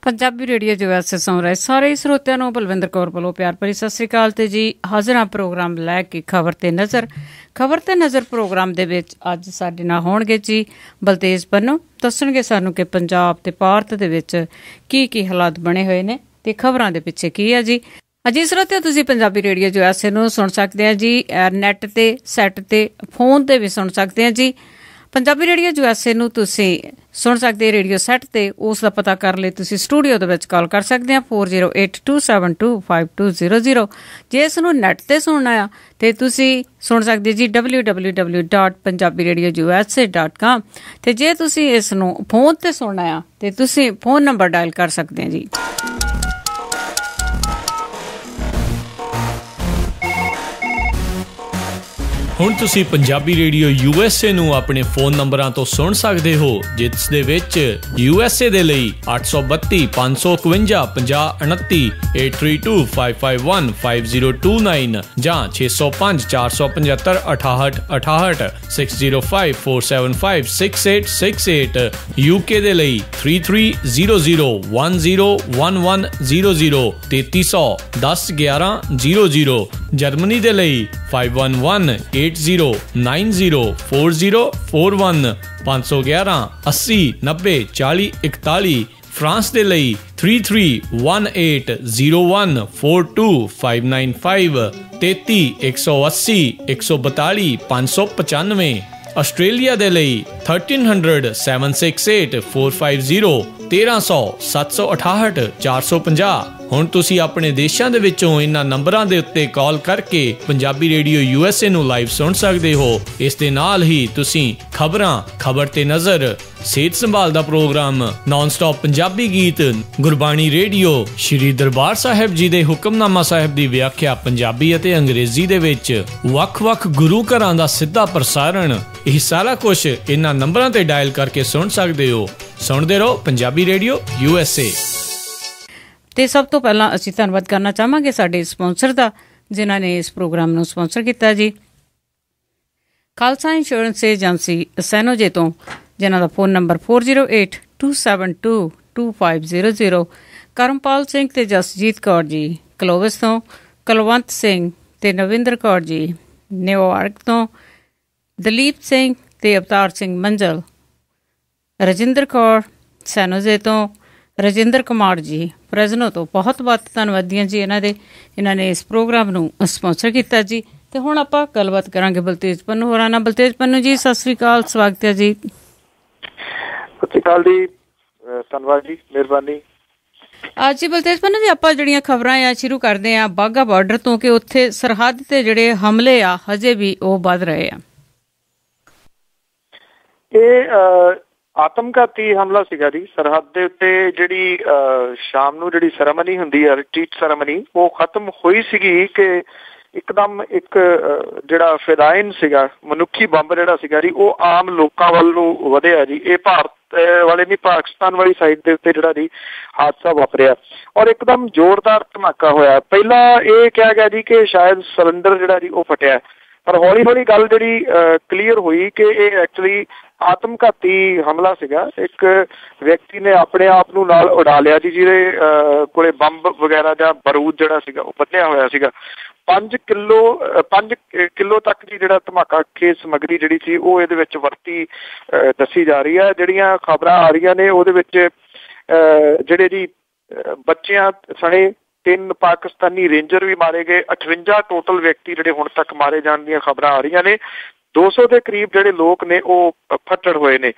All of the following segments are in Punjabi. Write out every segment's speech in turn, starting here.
ਪੰਜਾਬੀ ਰੇਡੀਓ ਜੋ ਐਸੇ ਸੁਣ ਰਹੇ ਸਾਰੇ ਸਰੋਤਿਆਂ ਨੂੰ ਬਲਵਿੰਦਰ ਕੌਰ ਵੱਲੋਂ ਪਿਆਰ ਭਰੀ ਸਤਿ ਸ੍ਰੀ ਅਕਾਲ। ਤੇ ਜੀ ਹਾਜ਼ਰ ਹਾਂ ਪ੍ਰੋਗਰਾਮ ਲੈ ਕੇ ਖਬਰ ਤੇ ਨਜ਼ਰ ਪ੍ਰੋਗਰਾਮ ਦੇ ਵਿੱਚ ਅੱਜ ਸਾਡੇ ਨਾਲ ਹੋਣਗੇ ਜੀ ਬਲਤੇਜ ਪੰਨੂ। ਦੱਸਣਗੇ ਸਾਨੂੰ ਕਿ ਪੰਜਾਬ ਤੇ ਭਾਰਤ ਦੇ ਵਿੱਚ ਕੀ ਹਾਲਾਤ ਬਣੇ ਹੋਏ ਨੇ ਤੇ ਖਬਰਾਂ ਦੇ ਪਿੱਛੇ ਕੀ ਹੈ ਜੀ। ਅਜੀ ਸਰੋਤਿਓ ਤੁਸੀਂ ਪੰਜਾਬੀ ਰੇਡੀਓ ਜੋ ਐਸੇ ਨੂੰ ਸੁਣ ਸਕਦੇ ਆ ਜੀ ਨੈੱਟ ਤੇ ਸੈੱਟ ਤੇ ਫੋਨ ਤੇ ਵੀ ਸੁਣ ਸਕਦੇ ਆ ਜੀ। ਪੰਜਾਬੀ ਰੇਡੀਓ ਜੋ ਐਸੇ ਨੂੰ ਤੁਸੀਂ ਸੁਣ ਸਕਦੇ ਰੇਡੀਓ ਸੈੱਟ ਤੇ ਉਸ ਦਾ ਪਤਾ ਕਰ ਲਈ ਤੁਸੀਂ ਸਟੂਡੀਓ ਦੇ ਵਿੱਚ ਕਾਲ ਕਰ ਸਕਦੇ ਆ 4082725200। ਜੇ ਇਸ ਨੂੰ ਨੈੱਟ ਤੇ ਸੁਣਨਾ ਆ ਤੇ ਤੁਸੀਂ ਸੁਣ ਸਕਦੇ ਜੀ www.punjabiradiousa.com ਤੇ ਜੇ ਤੁਸੀਂ ਇਸ ਨੂੰ ਫੋਨ ਤੇ ਸੁਣਨਾ ਆ ਤੇ ਤੁਸੀਂ ਫੋਨ ਨੰਬਰ ਡਾਇਲ ਕਰ ਸਕਦੇ ਆ ਜੀ। ਹੁਣ ਤੁਸੀਂ ਪੰਜਾਬੀ ਰੇਡੀਓ USA ਨੂੰ ਆਪਣੇ ਫੋਨ ਨੰਬਰਾਂ ਤੋਂ ਸੁਣ ਸਕਦੇ ਹੋ, ਜਿਸ ਦੇ ਵਿੱਚ USA ਦੇ ਲਈ 832 551 5029 8325515029 ਜਾਂ 605 475 6868 605 475 6868 UK ਦੇ ਲਈ 3300 101100 3300 101100 ਜਰਮਨੀ ਦੇ ਲਈ 511 80904041 511 80 90 40 41 ਫਰਾਂਸ ਦੇ ਲਈ 3318014255 33 180 142 595 ਆਸਟ੍ਰੇਲੀਆ ਦੇ ਲਈ 1300 768 450 1300 768 450। ਹੁਣ ਤੁਸੀਂ ਆਪਣੇ ਦੇਸ਼ਾਂ ਦੇ ਵਿੱਚੋਂ ਇਹਨਾਂ ਨੰਬਰਾਂ ਦੇ ਉੱਤੇ ਕਾਲ ਕਰਕੇ ਪੰਜਾਬੀ ਰੇਡੀਓ USA ਨੂੰ ਲਾਈਵ ਸੁਣ ਸਕਦੇ ਹੋ। ਇਸ ਦੇ ਨਾਲ ਹੀ ਤੁਸੀਂ ਖਬਰਾਂ, ਖਬਰ ਤੇ ਨਜ਼ਰ, ਸਿਹਤ ਸੰਭਾਲ ਦਾ ਪ੍ਰੋਗਰਾਮ, ਨਾਨ ਸਟਾਪ ਪੰਜਾਬੀ ਗੀਤ, ਗੁਰਬਾਣੀ ਰੇਡੀਓ, ਸ਼੍ਰੀ ਦਰਬਾਰ ਸਾਹਿਬ ਜੀ ਦੇ ਹੁਕਮਨਾਮਾ ਸਾਹਿਬ ਦੀ ਵਿਆਖਿਆ ਪੰਜਾਬੀ ਅਤੇ ਅੰਗਰੇਜ਼ੀ ਦੇ ਵਿੱਚ, ਵੱਖ-ਵੱਖ ਗੁਰੂ ਘਰਾਂ ਦਾ ਸਿੱਧਾ ਪ੍ਰਸਾਰਣ, ਇਹ ਸਾਰਾ ਕੁਝ ਇਹਨਾਂ ਨੰਬਰਾਂ ਤੇ ਡਾਇਲ ਕਰਕੇ ਸੁਣ ਸਕਦੇ ਹੋ। ਸੁਣਦੇ ਰਹੋ ਪੰਜਾਬੀ ਰੇਡੀਓ USA। ਤੇ ਸਭ ਤੋਂ ਪਹਿਲਾਂ ਅਸੀਂ ਧੰਨਵਾਦ ਕਰਨਾ ਚਾਹਾਂਗੇ ਸਾਡੇ ਸਪਾਂਸਰ ਦਾ, ਜਿਨ੍ਹਾਂ ਨੇ ਇਸ ਪ੍ਰੋਗਰਾਮ ਨੂੰ ਸਪਾਂਸਰ ਕੀਤਾ ਜੀ। ਖਾਲਸਾ ਇੰਸ਼ੋਰੈਂਸ ਏਜੰਸੀ ਸੈਨੋਜੇ ਤੋਂ, ਜਿਨ੍ਹਾਂ ਦਾ ਫੋਨ ਨੰਬਰ 4082722500। ਕਰਮਪਾਲ ਸਿੰਘ ਤੇ ਜਸਜੀਤ ਕੌਰ ਜੀ ਕਲੋਵਿਸ ਤੋਂ, ਕੁਲਵੰਤ ਸਿੰਘ ਤੇ ਨਵਿੰਦਰ ਕੌਰ ਜੀ ਨਿਊਯਾਰਕ ਤੋਂ, ਦਲੀਪ ਸਿੰਘ ਤੇ ਅਵਤਾਰ ਸਿੰਘ ਮੰਜ਼ਲ, ਰਜਿੰਦਰ ਕੌਰ ਸੈਨੋਜੇ ਤੋਂ, ਰਜਿੰਦਰ ਕੁਮਾਰ ਜੀ ਫਰੈਜ਼ਨੋ ਤੋਂ। ਬਹੁਤ ਧੰਨਵਾਦੀਆਂ ਜੀ ਇਹਨਾਂ ਨੇ ਇਸ ਪ੍ਰੋਗਰਾਮ ਨੂੰ ਸਪਾਂਸਰ ਕੀਤਾ ਜੀ। ਤੇ ਹੁਣ ਆਪਾਂ ਗੱਲਬਾਤ ਕਰਾਂਗੇ ਬਲਤੇਜ ਪੰਨੂ ਹੋਰਾਂ ਨਾਲ। ਬਲਤੇਜ ਪੰਨੂ ਜੀ ਸਤਿ ਸ੍ਰੀ ਅਕਾਲ, ਸਵਾਗਤ ਹੈ ਜੀ। ਸਤਿ ਸ੍ਰੀ ਅਕਾਲ ਜੀ, ਧੰਨਵਾਦ ਜੀ, ਮਿਹਰਬਾਨੀ। ਅੱਜ ਬਲਤੇਜ ਪੰਨੂ ਜੀ ਆਪਾਂ ਜਿਹੜੀਆਂ ਖਬਰਾਂ ਆ ਸ਼ੁਰੂ ਕਰਦੇ ਆ ਬਾਘਾ ਬਾਰਡਰ ਤੋਂ, ਕਿ ਉੱਥੇ ਸਰਹੱਦ ਤੇ ਜਿਹੜੇ ਹਮਲੇ ਆ ਹਜੇ ਵੀ ਉਹ ਵੱਧ ਰਹੇ ਆ। ਇਹ ਆਤਮਘਾਤੀ ਹਮਲਾ ਸੀਗਾ ਜੀ ਸਰਹੱਦ ਦੇ ਉੱਤੇ। ਜਿਹੜੀ ਸ਼ਾਮ ਨੂੰ ਜਿਹੜੀ ਸੈਰੇਮਨੀ ਹੁੰਦੀ ਹੈ, ਰਿਟਰੀਟ ਸੈਰੇਮਨੀ, ਉਹ ਖਤਮ ਹੋਈ ਸੀਗੀ ਕਿ ਇੱਕਦਮ ਇੱਕ ਜਿਹੜਾ ਫਿਦਾਇਨ ਸੀਗਾ, ਮਨੁੱਖੀ ਬੰਬ ਜਿਹੜਾ ਸੀਗਾ ਜੀ, ਉਹ ਆਮ ਲੋਕਾਂ ਵੱਲ ਨੂੰ ਵਧਿਆ ਜੀ। ਇਹ ਭਾਰਤ ਵਾਲੇ ਨਹੀਂ, ਪਾਕਿਸਤਾਨ ਵਾਲੀ ਸਾਈਡ ਦੇ ਉੱਤੇ ਜਿਹੜਾ ਜੀ ਹਾਦਸਾ ਵਾਪਰਿਆ ਔਰ ਇੱਕਦਮ ਜ਼ੋਰਦਾਰ ਧਮਾਕਾ ਹੋਇਆ। ਪਹਿਲਾਂ ਇਹ ਕਿਹਾ ਗਿਆ ਜੀ ਕਿ ਸ਼ਾਇਦ ਸਿਲੰਡਰ ਜਿਹੜਾ ਜੀ ਉਹ ਫਟਿਆ, ਪਰ ਹੌਲੀ ਹੌਲੀ ਗੱਲ ਜਿਹੜੀ ਕਲੀਅਰ ਹੋਈ ਕਿ ਇਹ ਐਕਚੁਅਲੀ ਆਤਮਘਾਤੀ ਹਮਲਾ ਸੀਗਾ। ਇੱਕ ਵਿਅਕਤੀ ਨੇ ਆਪਣੇ ਆਪ ਨੂੰ ਨਾਲ ਉਡਾ ਲਿਆ ਜੀ, ਜਿਹਦੇ ਕੋਲੇ ਬੰਬ ਵਗੈਰਾ ਜਾਂ ਬਾਰੂਦ ਜਿਹੜਾ ਸੀਗਾ ਉਹ ਬੰਨਿਆ ਹੋਇਆ ਸੀਗਾ। 5 ਕਿਲੋ ਤੱਕ ਦੀ ਜਿਹੜਾ ਧਮਾਕਾ ਖੇਜ ਸਮੱਗਰੀ ਜਿਹੜੀ ਸੀ ਉਹ ਇਹਦੇ ਵਿੱਚ ਵਰਤੀ ਦੱਸੀ ਜਾ ਰਹੀ ਹੈ। ਜਿਹੜੀਆਂ ਖਬਰਾਂ ਆ ਰਹੀਆਂ ਨੇ ਉਹਦੇ ਵਿੱਚ ਜਿਹੜੇ ਜੀ ਬੱਚਿਆਂ ਸਣੇ 3 ਪਾਕਿਸਤਾਨੀ ਰੇਂਜਰ ਵੀ ਮਾਰੇ ਗਏ। 58 ਟੋਟਲ ਵਿਅਕਤੀ ਜਿਹੜੇ ਹੁਣ ਤੱਕ ਮਾਰੇ ਜਾਣ ਦੀਆਂ ਖਬਰਾਂ ਆ ਰਹੀਆਂ ਨੇ। 200 ਦੇ ਕਰੀਬ ਜਿਹੜੇ ਲੋਕ ਨੇ ਉਹ ਫੱਟੜ ਹੋਏ ਨੇ।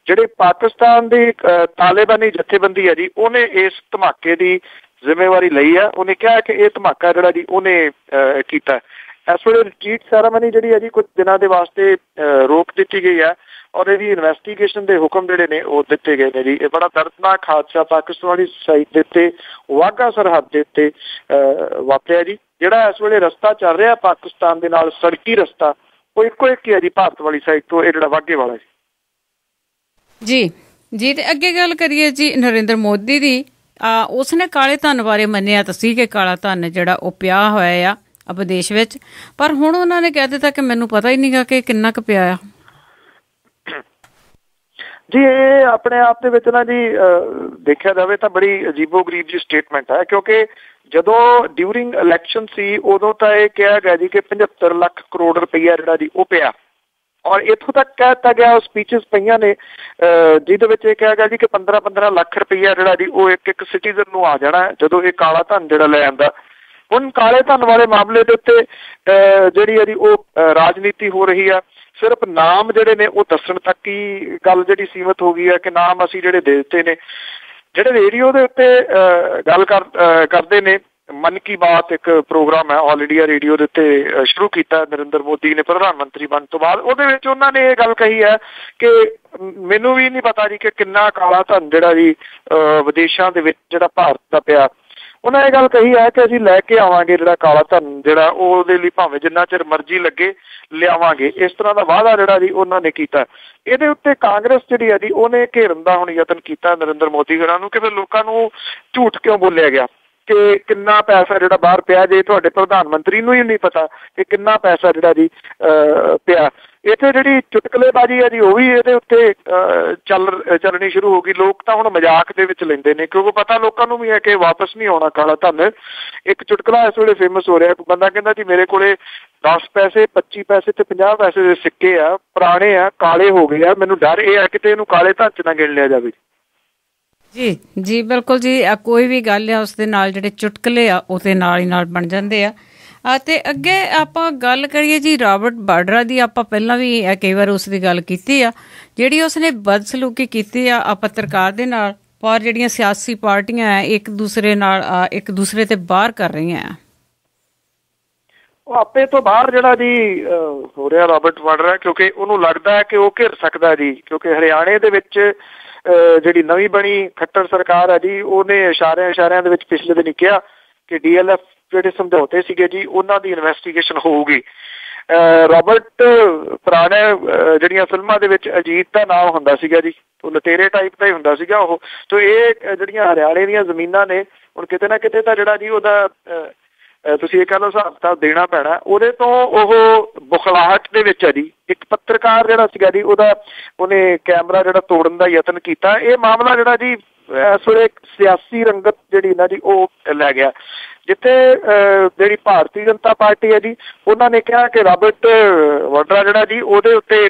ਜਿਹੜੇ ਪਾਕਿਸਤਾਨ ਦੀ ਤਾਲਿਬਾਨੀ ਜਥੇਬੰਦੀ ਹੈ ਜੀ, ਉਹਨੇ ਇਸ ਧਮਾਕੇ ਦੀ ਜ਼ਿੰਮੇਵਾਰੀ ਲਈ ਹੈ। ਉਹਨੇ ਕਿਹਾ ਕਿ ਇਹ ਧਮਾਕਾ ਜਿਹੜਾ ਜੀ ਉਹਨੇ ਕੀਤਾ। ਇਸ ਵੇਲੇ ਰਿਟਰੀਟ ਸੈਰੇਮਨੀ ਜਿਹੜੀ ਹੈ ਜੀ ਕੁਝ ਦਿਨਾਂ ਦੇ ਵਾਸਤੇ ਰੋਕ ਦਿੱਤੀ ਗਈ ਹੈ ਔਰ ਇਹਦੀ ਇਨਵੈਸਟੀਗੇਸ਼ਨ ਦੇ ਹੁਕਮ ਜਿਹੜੇ ਨੇ ਉਹ ਦਿੱਤੇ ਗਏ ਨੇ ਜੀ। ਇਹ ਬੜਾ ਦਰਦਨਾਕ ਹਾਦਸਾ ਪਾਕਿਸਤਾਨ ਵਾਲੀ ਸਾਈਡ ਦੇ ਉੱਤੇ ਵਾਘਾ ਸਰਹੱਦ ਦੇ ਉੱਤੇ ਵਾਪਰਿਆ ਜੀ। ਜਿਹੜਾ ਇਸ ਵੇਲੇ ਰਸਤਾ ਚੱਲ ਰਿਹਾ ਪਾਕਿਸਤਾਨ ਦੇ ਨਾਲ, ਸੜਕੀ ਰਸਤਾ, ਉਹ ਇੱਕੋ ਇੱਕ ਹੀ ਹੈ ਜੀ ਭਾਰਤ ਵਾਲੀ ਸਾਈਡ ਤੋਂ, ਇਹ ਜਿਹੜਾ ਵਾਘੇ ਵਾਲਾ ਜੀ। ਜੀ ਤੇ ਅੱਗੇ ਗੱਲ ਕਰੀਏ ਜੀ ਨਰਿੰਦਰ ਮੋਦੀ ਦੀ। ਉਸਨੇ ਕਾਲੇ ਧਨ ਬਾਰੇ ਮੰਨਿਆ ਤਾਂ ਸੀ ਕਿ ਕਾਲਾ ਧਨ ਜਿਹੜਾ ਉਹ ਪਿਆ ਹੋਇਆ ਆ ਵਿਦੇਸ਼ ਵਿੱਚ, ਪਰ ਹੁਣ ਉਹਨਾਂ ਨੇ ਕਹਿ ਦਿੱਤਾ ਕਿ ਮੈਨੂੰ ਪਤਾ ਹੀ ਨਹੀਂ ਗਾ ਕਿ ਕਿੰਨਾ ਕੁ ਪਿਆ ਆ। ਜੀ ਇਹ ਆਪਣੇ ਆਪ ਦੇ ਵਿੱਚ ਨਾ ਜੀ ਦੇਖਿਆ ਜਾਵੇ ਤਾਂ ਬੜੀ ਅਜੀਬੋ ਗਰੀਬ ਜੀ ਸਟੇਟਮੈਂਟ ਹੈ, ਕਿਉਂਕਿ ਜਦੋਂ ਡਿਊਰਿੰਗ ਇਲੈਕਸ਼ਨ ਸੀ ਉਦੋਂ ਤਾਂ ਇਹ ਕਿਹਾ ਗਿਆ ਜੀ ਕਿ 75 ਲੱਖ ਕਰੋੜ ਰੁਪਈਆ ਜਿਹੜਾ ਜੀ ਉਹ ਪਿਆ, ਔਰ ਇੱਥੋਂ ਤੱਕ ਕਹਿ ਦਿੱਤਾ ਗਿਆ, ਉਹ ਸਪੀਚਸ ਪਈਆਂ ਨੇ ਜਿਹਦੇ ਵਿੱਚ ਇਹ ਕਿਹਾ ਗਿਆ ਜੀ ਕਿ 15-15 ਲੱਖ ਰੁਪਈਆ ਜਿਹੜਾ ਜੀ ਉਹ ਇੱਕ ਸਿਟੀਜ਼ਨ ਨੂੰ ਆ ਜਾਣਾ ਜਦੋਂ ਇਹ ਕਾਲਾ ਧਨ ਜਿਹੜਾ ਲੈ ਆਂਦਾ। ਹੁਣ ਕਾਲੇ ਧਨ ਵਾਲੇ ਮਾਮਲੇ ਦੇ ਉੱਤੇ ਜਿਹੜੀ ਹੈ ਜੀ ਉਹ ਰਾਜਨੀਤੀ ਹੋ ਰਹੀ ਆ, ਸਿਰਫ ਨਾਮ ਜਿਹੜੇ ਨੇ ਉਹ ਦੱਸਣ ਤੱਕ ਹੀ ਗੱਲ ਜਿਹੜੀ ਸੀਮਤ ਹੋ ਗਈ ਹੈ ਕਿ ਨਾਮ ਅਸੀਂ ਜਿਹੜੇ ਦੇ ਦਿੱਤੇ ਨੇ। ਜਿਹੜੇ ਰੇਡੀਓ ਦੇ ਉੱਤੇ ਗੱਲ ਕਰਦੇ ਨੇ, ਮਨ ਕੀ ਬਾਤ ਇੱਕ ਪ੍ਰੋਗਰਾਮ ਹੈ ਆਲ ਇੰਡੀਆ ਰੇਡੀਓ ਦੇ ਉੱਤੇ ਸ਼ੁਰੂ ਕੀਤਾ ਨਰਿੰਦਰ ਮੋਦੀ ਨੇ ਪ੍ਰਧਾਨ ਮੰਤਰੀ ਬਣਨ ਤੋਂ ਬਾਅਦ, ਉਹਦੇ ਵਿੱਚ ਉਹਨਾਂ ਨੇ ਇਹ ਗੱਲ ਕਹੀ ਹੈ ਕਿ ਮੈਨੂੰ ਵੀ ਨਹੀਂ ਪਤਾ ਜੀ ਕਿ ਕਿੰਨਾ ਕਾਲਾ ਧਨ ਜਿਹੜਾ ਜੀ ਵਿਦੇਸ਼ਾਂ ਦੇ ਵਿੱਚ ਜਿਹੜਾ ਭਾਰਤ ਦਾ ਪਿਆ। ਉਹਨਾਂ ਇਹ ਗੱਲ ਕਹੀ ਹੈ ਕਿ ਅਸੀਂ ਲੈ ਕੇ ਆਵਾਂਗੇ ਜਿਹੜਾ ਕਾਲਾ ਧਨ ਜਿਹੜਾ ਉਹਦੇ ਲਈ ਭਾਵੇਂ ਜਿੰਨਾ ਚਿਰ ਮਰਜ਼ੀ ਲੱਗੇ ਲਿਆਵਾਂਗੇ, ਇਸ ਤਰ੍ਹਾਂ ਦਾ ਵਾਅਦਾ ਜਿਹੜਾ ਜੀ ਉਹਨਾਂ ਨੇ ਕੀਤਾ। ਇਹਦੇ ਉੱਤੇ ਕਾਂਗਰਸ ਜਿਹੜੀ ਹੈ ਜੀ ਉਹਨੇ ਘੇਰਨ ਦਾ ਹੁਣ ਯਤਨ ਕੀਤਾ ਨਰਿੰਦਰ ਮੋਦੀ ਹੋਰਾਂ ਨੂੰ ਕਿ ਫਿਰ ਲੋਕਾਂ ਨੂੰ ਝੂਠ ਕਿਉਂ ਬੋਲਿਆ ਗਿਆ ਕਿ ਕਿੰਨਾ ਪੈਸਾ ਜਿਹੜਾ ਬਾਹਰ ਪਿਆ, ਜੇ ਤੁਹਾਡੇ ਪ੍ਰਧਾਨ ਮੰਤਰੀ ਨੂੰ ਹੀ ਨਹੀਂ ਪਤਾ ਕਿ ਕਿੰਨਾ ਪੈਸਾ ਜਿਹੜਾ ਜੀ ਪਿਆ। ਇੱਥੇ ਜਿਹੜੀ ਚੁਟਕਲੇਬਾਜ਼ੀ ਹੈ ਜੀ ਉਹ ਵੀ ਇਹਦੇ ਉੱਤੇ ਚੱਲਣੀ ਸ਼ੁਰੂ ਹੋ ਗਈ। ਲੋਕ ਤਾਂ ਹੁਣ ਮਜ਼ਾਕ ਦੇ ਵਿੱਚ ਲੈਂਦੇ ਨੇ ਕਿਉਂਕਿ ਪਤਾ ਲੋਕਾਂ ਨੂੰ ਵੀ ਹੈ ਕਿ ਵਾਪਸ ਨਹੀਂ ਆਉਣਾ ਕਾਲਾ ਧਨ। ਇੱਕ ਚੁਟਕਲਾ ਇਸ ਵੇਲੇ ਫੇਮਸ ਹੋ ਰਿਹਾ, ਬੰਦਾ ਕਹਿੰਦਾ ਜੀ ਮੇਰੇ ਕੋਲੇ 10 ਪੈਸੇ 25 ਪੈਸੇ ਤੇ 50 ਪੈਸੇ ਦੇ ਸਿੱਕੇ ਆ, ਪੁਰਾਣੇ ਆ, ਕਾਲੇ ਹੋ ਗਏ ਆ, ਮੈਨੂੰ ਡਰ ਇਹ ਆ ਕਿਤੇ ਇਹਨੂੰ ਕਾਲੇ ਧਨ 'ਚ ਨਾ ਗਿਣ ਲਿਆ ਜਾਵੇ। ਜੀ ਜੀ ਬਿਲਕੁਲ ਜੀ, ਕੋਈ ਵੀ ਗੱਲ ਆ ਉਸ ਦੇ ਨਾਲ ਜਿਹੜੇ ਚੁਟਕਲੇ ਆ ਉਹਦੇ ਨਾਲ ਹੀ ਨਾਲ ਬਣ ਜਾਂਦੇ ਆ। ਅਤੇ ਅੱਗੇ ਆਪਾਂ ਗੱਲ ਕਰੀਏ ਜੀ ਰਾਬਰਟ ਵਾਡਰਾ ਦੀ, ਆਪਾਂ ਪਹਿਲਾਂ ਵੀ ਕਈ ਵਾਰ ਉਸ ਦੀ ਗੱਲ ਕੀਤੀ ਆ, ਜਿਹੜੀ ਉਸਨੇ ਬਦਸਲੂਕੀ ਕੀਤੀ ਆ ਪੱਤਰਕਾਰ ਦੇ ਨਾਲ, ਪਰ ਜਿਹੜੀਆਂ ਸਿਆਸੀ ਪਾਰਟੀਆਂ ਆ ਇੱਕ ਦੂਸਰੇ ਤੇ ਬਾਹਰ ਕਰ ਰਹੀਆਂ ਆ। ਉਹ ਆਪੇ ਤੋਂ ਬਾਹਰ ਜਿਹੜਾ ਜੀ ਹੋ ਰਿਹਾ ਰਾਬਰਟ ਵਾਡਰਾ, ਕਿਉਂਕਿ ਉਹਨੂੰ ਲੱਗਦਾ ਹੈ ਕਿ ਉਹ ਘਿਰ ਸਕਦਾ ਜੀ, ਕਿਉਂਕਿ ਹਰਿਆਣੇ ਦੇ ਵਿੱਚ ਜਿਹੜੀ ਨਵੀਂ ਬਣੀ ਖੱਟਰ ਸਰਕਾਰ ਹੈ ਜੀ ਉਹਨੇ ਇਸ਼ਾਰਿਆਂ ਦੇ ਵਿੱਚ ਪਿਛਲੇ ਦਿਨ ਕਿਹਾ ਕਿ DLF ਜਿਹੜੇ ਸਮਝੌਤੇ ਸੀਗੇ ਜੀ ਉਹਨਾਂ ਦੀ ਇਨਵੈਸਟੀਗੇਸ਼ਨ ਹੋਊਗੀ। ਰਾਬਰਟ ਪੁਰਾਣੇ ਜਿਹੜੀਆਂ ਫਿਲਮਾਂ ਦੇ ਵਿੱਚ ਅਜੀਤ ਦਾ ਨਾਮ ਹੁੰਦਾ ਸੀਗਾ ਜੀ, ਉਹ ਲਟੇਰੇ ਟਾਈਪ ਦਾ ਹੀ ਹੁੰਦਾ ਸੀਗਾ ਉਹ। ਤੋ ਇਹ ਜਿਹੜੀਆਂ ਹਰਿਆਣੇ ਦੀਆਂ ਜ਼ਮੀਨਾਂ ਨੇ ਹੁਣ ਕਿਤੇ ਨਾ ਕਿਤੇ ਤਾਂ ਜਿਹੜਾ ਜੀ ਉਹਦਾ ਤੁਸੀਂ ਇਹ ਕਹਿ ਲਓ ਹਿਸਾਬ ਕਿਤਾਬ ਦੇਣਾ ਪੈਣਾ। ਉਹਦੇ ਤੋਂ ਉਹ ਬੁਖਲਾਹਟ ਦੇ ਵਿੱਚ ਹੈ ਜੀ। ਇੱਕ ਪੱਤਰਕਾਰ ਜਿਹੜਾ ਸੀਗਾ ਜੀ ਉਹਨੇ ਕੈਮਰਾ ਜਿਹੜਾ ਤੋੜਨ ਦਾ ਯਤਨ ਕੀਤਾ। ਇਹ ਮਾਮਲਾ ਜਿਹੜਾ ਜੀ ਇਸ ਵੇਲੇ ਸਿਆਸੀ ਰੰਗਤ ਜਿਹੜੀ ਨਾ ਜੀ ਉਹ ਲੈ ਗਿਆ, ਜਿੱਥੇ ਜਿਹੜੀ ਭਾਰਤੀ ਜਨਤਾ ਪਾਰਟੀ ਹੈ ਜੀ ਉਹਨਾਂ ਨੇ ਕਿਹਾ ਕਿ ਰਾਬਰਟ ਵਾਡਰਾ ਜਿਹੜਾ ਜੀ ਉਹਦੇ ਉੱਤੇ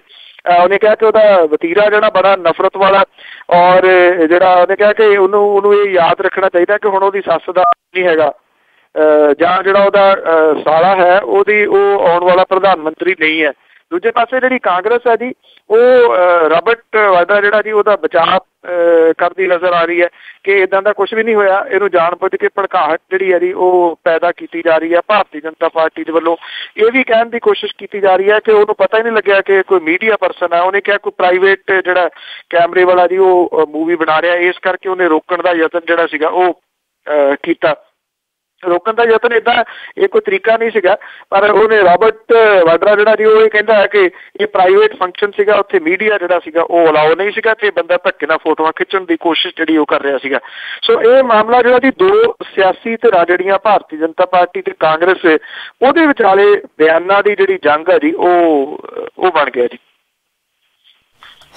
ਉਹਨੇ ਕਿਹਾ ਕਿ ਉਹਦਾ ਵਤੀਰਾ ਜਿਹੜਾ ਬੜਾ ਨਫ਼ਰਤ ਵਾਲਾ, ਔਰ ਜਿਹੜਾ ਉਹਨੇ ਕਿਹਾ ਕਿ ਉਹਨੂੰ ਇਹ ਯਾਦ ਰੱਖਣਾ ਚਾਹੀਦਾ ਕਿ ਹੁਣ ਉਹਦੀ ਸੱਸ ਦਾ ਨਹੀਂ ਹੈਗਾ ਜਾਂ ਜਿਹੜਾ ਉਹਦਾ ਸਾਲਾ ਹੈ ਉਹ ਆਉਣ ਵਾਲਾ ਪ੍ਰਧਾਨ ਮੰਤਰੀ ਨਹੀਂ ਹੈ। ਦੂਜੇ ਪਾਸੇ ਜਿਹੜੀ ਕਾਂਗਰਸ ਹੈ ਜੀ ਉਹ ਰਾਬਰਟ ਵਾਡਰਾ ਜਿਹੜਾ ਜੀ ਉਹਦਾ ਬਚਾਅ ਕਰਦੀ ਨਜ਼ਰ ਆ ਰਹੀ ਹੈ ਕਿ ਇੱਦਾਂ ਦਾ ਕੁਛ ਵੀ ਨਹੀਂ ਹੋਇਆ, ਇਹਨੂੰ ਜਾਣ ਬੁੱਝ ਕੇ ਭੜਕਾਹਟ ਜਿਹੜੀ ਹੈ ਜੀ ਉਹ ਪੈਦਾ ਕੀਤੀ ਜਾ ਰਹੀ ਹੈ ਭਾਰਤੀ ਜਨਤਾ ਪਾਰਟੀ ਦੇ ਵੱਲੋਂ। ਇਹ ਵੀ ਕਹਿਣ ਦੀ ਕੋਸ਼ਿਸ਼ ਕੀਤੀ ਜਾ ਰਹੀ ਹੈ ਕਿ ਉਹਨੂੰ ਪਤਾ ਹੀ ਨਹੀਂ ਲੱਗਿਆ ਕਿ ਕੋਈ ਮੀਡੀਆ ਪਰਸਨ ਹੈ। ਉਹਨੇ ਕਿਹਾ ਕੋਈ ਪ੍ਰਾਈਵੇਟ ਜਿਹੜਾ ਕੈਮਰੇ ਵਾਲਾ ਜੀ ਉਹ ਮੂਵੀ ਬਣਾ ਰਿਹਾ, ਇਸ ਕਰਕੇ ਉਹਨੇ ਰੋਕਣ ਦਾ ਯਤਨ ਜਿਹੜਾ ਸੀਗਾ ਉਹ ਕੀਤਾ। ਰੋਕਣ ਦਾ ਯਤਨ ਇਹ ਕੋਈ ਤਰੀਕਾ ਨਹੀਂ ਸੀਗਾ, ਪਰ ਉਹਨੇ ਰਾਬਰਟ ਵਾਡਰਾ ਜਿਹੜਾ ਜੀ ਉਹ ਇਹ ਕਹਿੰਦਾ ਹੈ ਕਿ ਇਹ ਪ੍ਰਾਈਵੇਟ ਫੰਕਸ਼ਨ ਸੀਗਾ, ਉੱਥੇ ਮੀਡੀਆ ਜਿਹੜਾ ਸੀਗਾ ਉਹ ਅਲਾਓ ਨਹੀਂ ਸੀਗਾ ਤੇ ਬੰਦਾ ਧੱਕੇ ਨਾਲ ਫੋਟੋਆਂ ਖਿੱਚਣ ਦੀ ਕੋਸ਼ਿਸ਼ ਜਿਹੜੀ ਉਹ ਕਰ ਰਿਹਾ ਸੀਗਾ। ਸੋ ਇਹ ਮਾਮਲਾ ਜਿਹੜਾ ਜੀ ਦੋ ਸਿਆਸੀ ਧਿਰਾਂ ਜਿਹੜੀਆਂ ਭਾਰਤੀ ਜਨਤਾ ਪਾਰਟੀ ਤੇ ਕਾਂਗਰਸ ਉਹਦੇ ਵਿਚਾਲੇ ਬਿਆਨਾਂ ਦੀ ਜਿਹੜੀ ਜੰਗ ਹੈ ਜੀ ਉਹ ਬਣ ਗਿਆ ਜੀ।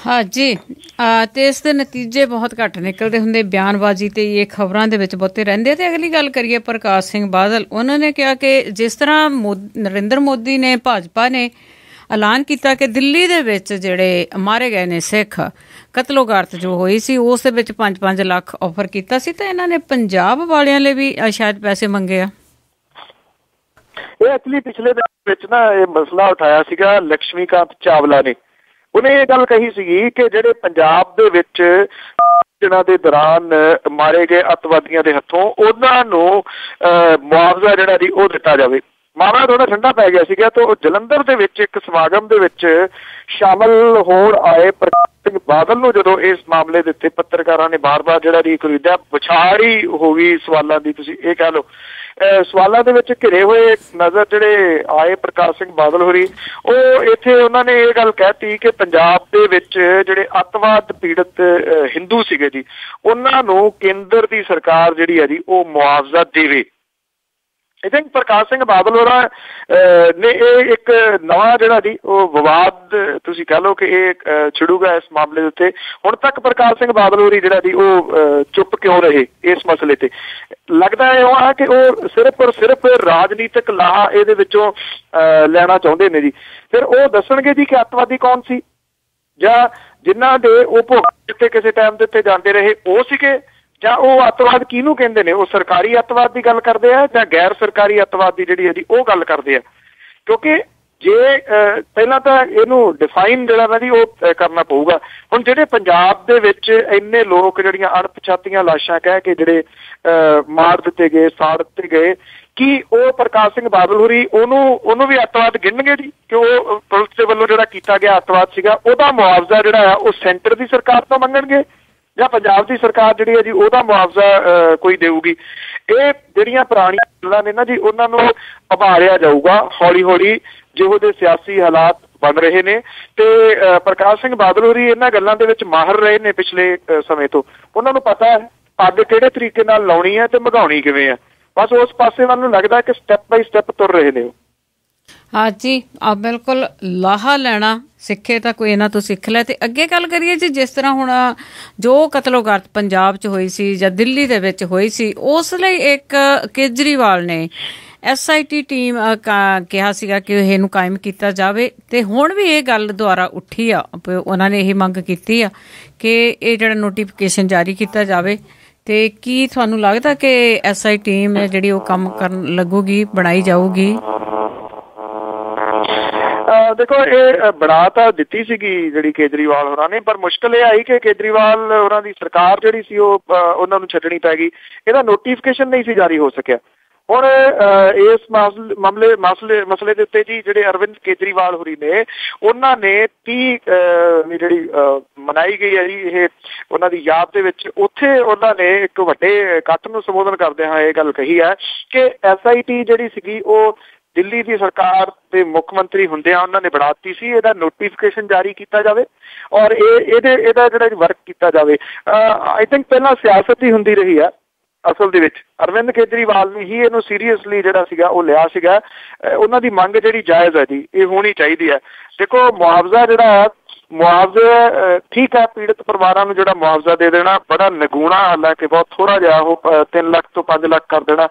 ਹਾਂ ਜੀ, ਤੇ ਇਸ ਦੇ ਨਤੀਜੇ ਬਹੁਤ ਘੱਟ ਨਿਕਲਦੇ ਹੁੰਦੇ, ਬਿਆਨਬਾਜ਼ੀ ਤੇ ਇਹ ਖਬਰਾਂ ਦੇ ਵਿੱਚ ਬਹੁਤੇ ਰਹਿੰਦੇ। ਤੇ ਅਗਲੀ ਗੱਲ ਕਰੀਏ ਪ੍ਰਕਾਸ਼ ਸਿੰਘ ਬਾਦਲ, ਉਹਨਾਂ ਨੇ ਕਿਹਾ ਕਿ ਜਿਸ ਤਰ੍ਹਾਂ ਨਰਿੰਦਰ ਮੋਦੀ ਨੇ ਭਾਜਪਾ ਨੇ ਐਲਾਨ ਕੀਤਾ ਕਿ ਦਿੱਲੀ ਦੇ ਵਿੱਚ ਜਿਹੜੇ ਮਾਰੇ ਗਏ ਨੇ ਸਿੱਖ ਕਤਲੋਗਾਰਤ ਜੋ ਹੋਈ ਸੀ ਉਸ ਦੇ ਵਿੱਚ 5-5 ਲੱਖ ਆਫਰ ਕੀਤਾ ਸੀ, ਤਾਂ ਇਹਨਾਂ ਨੇ ਪੰਜਾਬ ਵਾਲਿਆਂ ਲਈ ਵੀ ਸ਼ਾਇਦ ਪੈਸੇ ਮੰਗੇ ਆ। ਇਹ ਐਕਚੁਅਲੀ ਪਿਛਲੇ ਦਿਨ ਵਿੱਚ ਨਾ ਇਹ ਮਸਲਾ ਉਠਾਇਆ ਸੀਗਾ ਲਕਸ਼ਮੀਕਾਂਤ ਚਾਵਲਾ ਨੇ। ਉਹਨੇ ਇਹ ਗੱਲ ਕਹੀ ਸੀਗੀ ਕਿ ਜਿਹੜੇ ਪੰਜਾਬ ਦੇ ਵਿੱਚ ਦਿਨਾਂ ਦੇ ਦੌਰਾਨ ਮਾਰੇ ਗਏ ਅੱਤਵਾਦੀਆਂ ਦੇ ਹੱਥੋਂ ਉਹਨਾਂ ਨੂੰ ਮੁਆਵਜ਼ਾ ਜਿਹੜਾ ਜੀ ਉਹ ਦਿੱਤਾ ਜਾਵੇ। ਮਾਮਲਾ ਥੋੜਾ ਠੰਡਾ ਪੈ ਗਿਆ ਸੀਗਾ ਤਾਂ ਉਹ ਜਲੰਧਰ ਦੇ ਵਿੱਚ ਇੱਕ ਸਮਾਗਮ ਦੇ ਵਿੱਚ ਸ਼ਾਮਲ ਹੋਣ ਆਏ ਪ੍ਰਕਾਸ਼ ਸਿੰਘ ਬਾਦਲ ਨੂੰ ਜਦੋਂ ਇਸ ਮਾਮਲੇ ਦੇ ਉੱਤੇ ਪੱਤਰਕਾਰਾਂ ਨੇ ਬਾਰ-ਬਾਰ ਜਿਹੜਾ ਜੀ ਖਰੀਦਿਆ, ਵਿਛਾੜੀ ਹੋ ਗਈ ਸਵਾਲਾਂ ਦੀ, ਤੁਸੀਂ ਇਹ ਕਹਿ ਲਓ। ਸਵਾਲਾਂ ਦੇ ਵਿੱਚ ਘਿਰੇ ਹੋਏ ਨਜ਼ਰ ਜਿਹੜੇ ਆਏ ਪ੍ਰਕਾਸ਼ ਸਿੰਘ ਬਾਦਲ ਹੋਰੀ, ਉਹ ਇੱਥੇ ਉਹਨਾਂ ਨੇ ਇਹ ਗੱਲ ਕਹਿਤੀ ਕਿ ਪੰਜਾਬ ਦੇ ਵਿੱਚ ਜਿਹੜੇ ਅੱਤਵਾਦ ਪੀੜਤ ਹਿੰਦੂ ਸੀਗੇ ਜੀ ਉਹਨਾਂ ਨੂੰ ਕੇਂਦਰ ਦੀ ਸਰਕਾਰ ਜਿਹੜੀ ਹੈ ਜੀ ਉਹ ਮੁਆਵਜ਼ਾ ਦੇਵੇ। आई थिंक प्रकाश सिंह बादल होरा ने एक नवा जिहड़ा जी वो विवाद तुसीं कह लो कि छिड़ूगा इस मामले दे उत्ते। हुण तक प्रकाश सिंह बादल होरी जिहड़ा जी वो चुप क्यों रहे इस मसले ते? लगदा है कि वो सिर्फ और सिर्फ राजनीतिक लाहा इहदे विचों लैना चाहुंदे ने जी। फिर वो दसणगे जी कि अतवादी कौन सी जां जिन्हां दे वो भोग ते किसी टाइम दे उत्ते जांदे रहे वो सीगे, ਜਾਂ ਉਹ ਅੱਤਵਾਦ ਕਿਹਨੂੰ ਕਹਿੰਦੇ ਨੇ? ਉਹ ਸਰਕਾਰੀ ਅੱਤਵਾਦ ਦੀ ਗੱਲ ਕਰਦੇ ਆ ਜਾਂ ਗੈਰ ਸਰਕਾਰੀ ਅੱਤਵਾਦ ਦੀ ਜਿਹੜੀ ਇਹਦੀ ਉਹ ਗੱਲ ਕਰਦੇ ਆ? ਕਿਉਂਕਿ ਜੇ ਪਹਿਲਾਂ ਤਾਂ ਇਹਨੂੰ ਡਿਫਾਈਨ ਜਿਹੜਾ ਨਾ ਜੀ ਉਹ ਕਰਨਾ ਪਊਗਾ। ਹੁਣ ਜਿਹੜੇ ਪੰਜਾਬ ਦੇ ਵਿੱਚ ਇੰਨੇ ਲੋਕ ਜਿਹੜੀਆਂ ਅਣਪਛਾਤੀਆਂ ਲਾਸ਼ਾਂ ਕਹਿ ਕੇ ਜਿਹੜੇ ਮਾਰ ਦਿੱਤੇ ਗਏ, ਸਾੜ ਦਿੱਤੇ ਗਏ, ਕੀ ਉਹ ਪ੍ਰਕਾਸ਼ ਸਿੰਘ ਬਾਦਲ ਹੋਰੀ ਉਹਨੂੰ ਵੀ ਅੱਤਵਾਦ ਗਿਣਨਗੇ ਜੀ? ਕਿ ਉਹ ਪੁਲਿਸ ਦੇ ਵੱਲੋਂ ਜਿਹੜਾ ਕੀਤਾ ਗਿਆ ਅੱਤਵਾਦ ਸੀਗਾ ਉਹਦਾ ਮੁਆਵਜ਼ਾ ਜਿਹੜਾ ਆ ਉਹ ਸੈਂਟਰ ਦੀ ਸਰਕਾਰ ਤੋਂ ਮੰਗਣਗੇ ਜਾਂ ਪੰਜਾਬ ਦੀ ਸਰਕਾਰ ਜਿਹੜੀ ਹੈ ਜੀ ਉਹਦਾ ਮੁਆਵਜ਼ਾ ਕੋਈ ਦੇਊਗੀ? ਇਹ ਜਿਹੜੀਆਂ ਪੁਰਾਣੀਆਂ ਗੱਲਾਂ ਨੇ ਨਾ ਜੀ ਉਹਨਾਂ ਨੂੰ ਉਭਾਰਿਆ ਜਾਊਗਾ ਹੌਲੀ ਹੌਲੀ ਜਿਹੋ ਜਿਹੇ ਸਿਆਸੀ ਹਾਲਾਤ ਬਣ ਰਹੇ ਨੇ। ਤੇ ਪ੍ਰਕਾਸ਼ ਸਿੰਘ ਬਾਦਲ ਹੋਰੀ ਇਹਨਾਂ ਗੱਲਾਂ ਦੇ ਵਿੱਚ ਮਾਹਰ ਰਹੇ ਨੇ ਪਿਛਲੇ ਸਮੇਂ ਤੋਂ। ਉਹਨਾਂ ਨੂੰ ਪਤਾ ਹੈ ਅੱਗ ਕਿਹੜੇ ਤਰੀਕੇ ਨਾਲ ਲਾਉਣੀ ਹੈ ਤੇ ਵਧਾਉਣੀ ਕਿਵੇਂ ਹੈ। ਬਸ ਉਸ ਪਾਸੇ ਵੱਲ ਨੂੰ ਲੱਗਦਾ ਕਿ ਸਟੈਪ ਬਾਈ ਸਟੈਪ ਤੁਰ ਰਹੇ ਨੇ। हाँ जी, आप बिल्कुल लाहा लैना सिखे तो कोई ना तो सिख लै। ते अगे गल करिए जी जिस तरह हुण जो कतलोगारत पंजाब च होई सी जां दिल्ली दे विच होई सी उस लई एक केजरीवाल ने SIT टीम कहा सीगा कि इहनूं कायम कीता जावे ते हुण भी ये गल दुआरा उठी आ। उन्हां ने यही मंग कीती आ कि ये जिहड़ा नोटिफिकेशन जारी कीता जावे। ते की तुहानूं लगदा कि SI टीम है जिहड़ी ओह काम करन लगूगी, बनाई जाऊगी? देखो ये बना तो दिती सीगी जिहड़ी केजरीवाल होरां ने, पर मुश्किल ये आई कि केजरीवाल होरां दी सरकार जिहड़ी सी उन्हां नूं छड्डणी पै गई। इहदा नोटिफिकेशन नहीं सी जारी हो सकिया। हुण इस मसले दे उत्ते जी जिहड़े अरविंद केजरीवाल होरी ने उन्हां ने 30 जिहड़ी मनाई गई है जी ये उन्हां दी याद दे विच उत्थे उन्हां ने एक वड्डे इकट्ठ नूं संबोधन करदे हां ये गल कही है कि SIT जिहड़ी सीगी ओह दिल्ली की सरकार के मुख मंत्री हुंदियां उन्होंने बनाती सी। इहदा नोटिफिकेशन जारी किया जाए और इहदा जिहड़ा वर्क किया जाए। आई थिंक पहला सियासत ही हुंदी रही है असल दे विच। अरविंद केजरीवाल ने ही इहनूं सीरीयसली जिहड़ा सीगा ओह लिया सीगा। उन्हां दी मंग जिहड़ी जायज़ है जी ये होनी चाहिए है। देखो मुआवजा जिहड़ा मुआवजे ठीक है पीड़ित परिवारों को जिहड़ा मुआवजा दे देना बड़ा निगूणा, हालांकि बहुत थोड़ा जिहा ओह 3 लाख तो 5 लाख कर देना।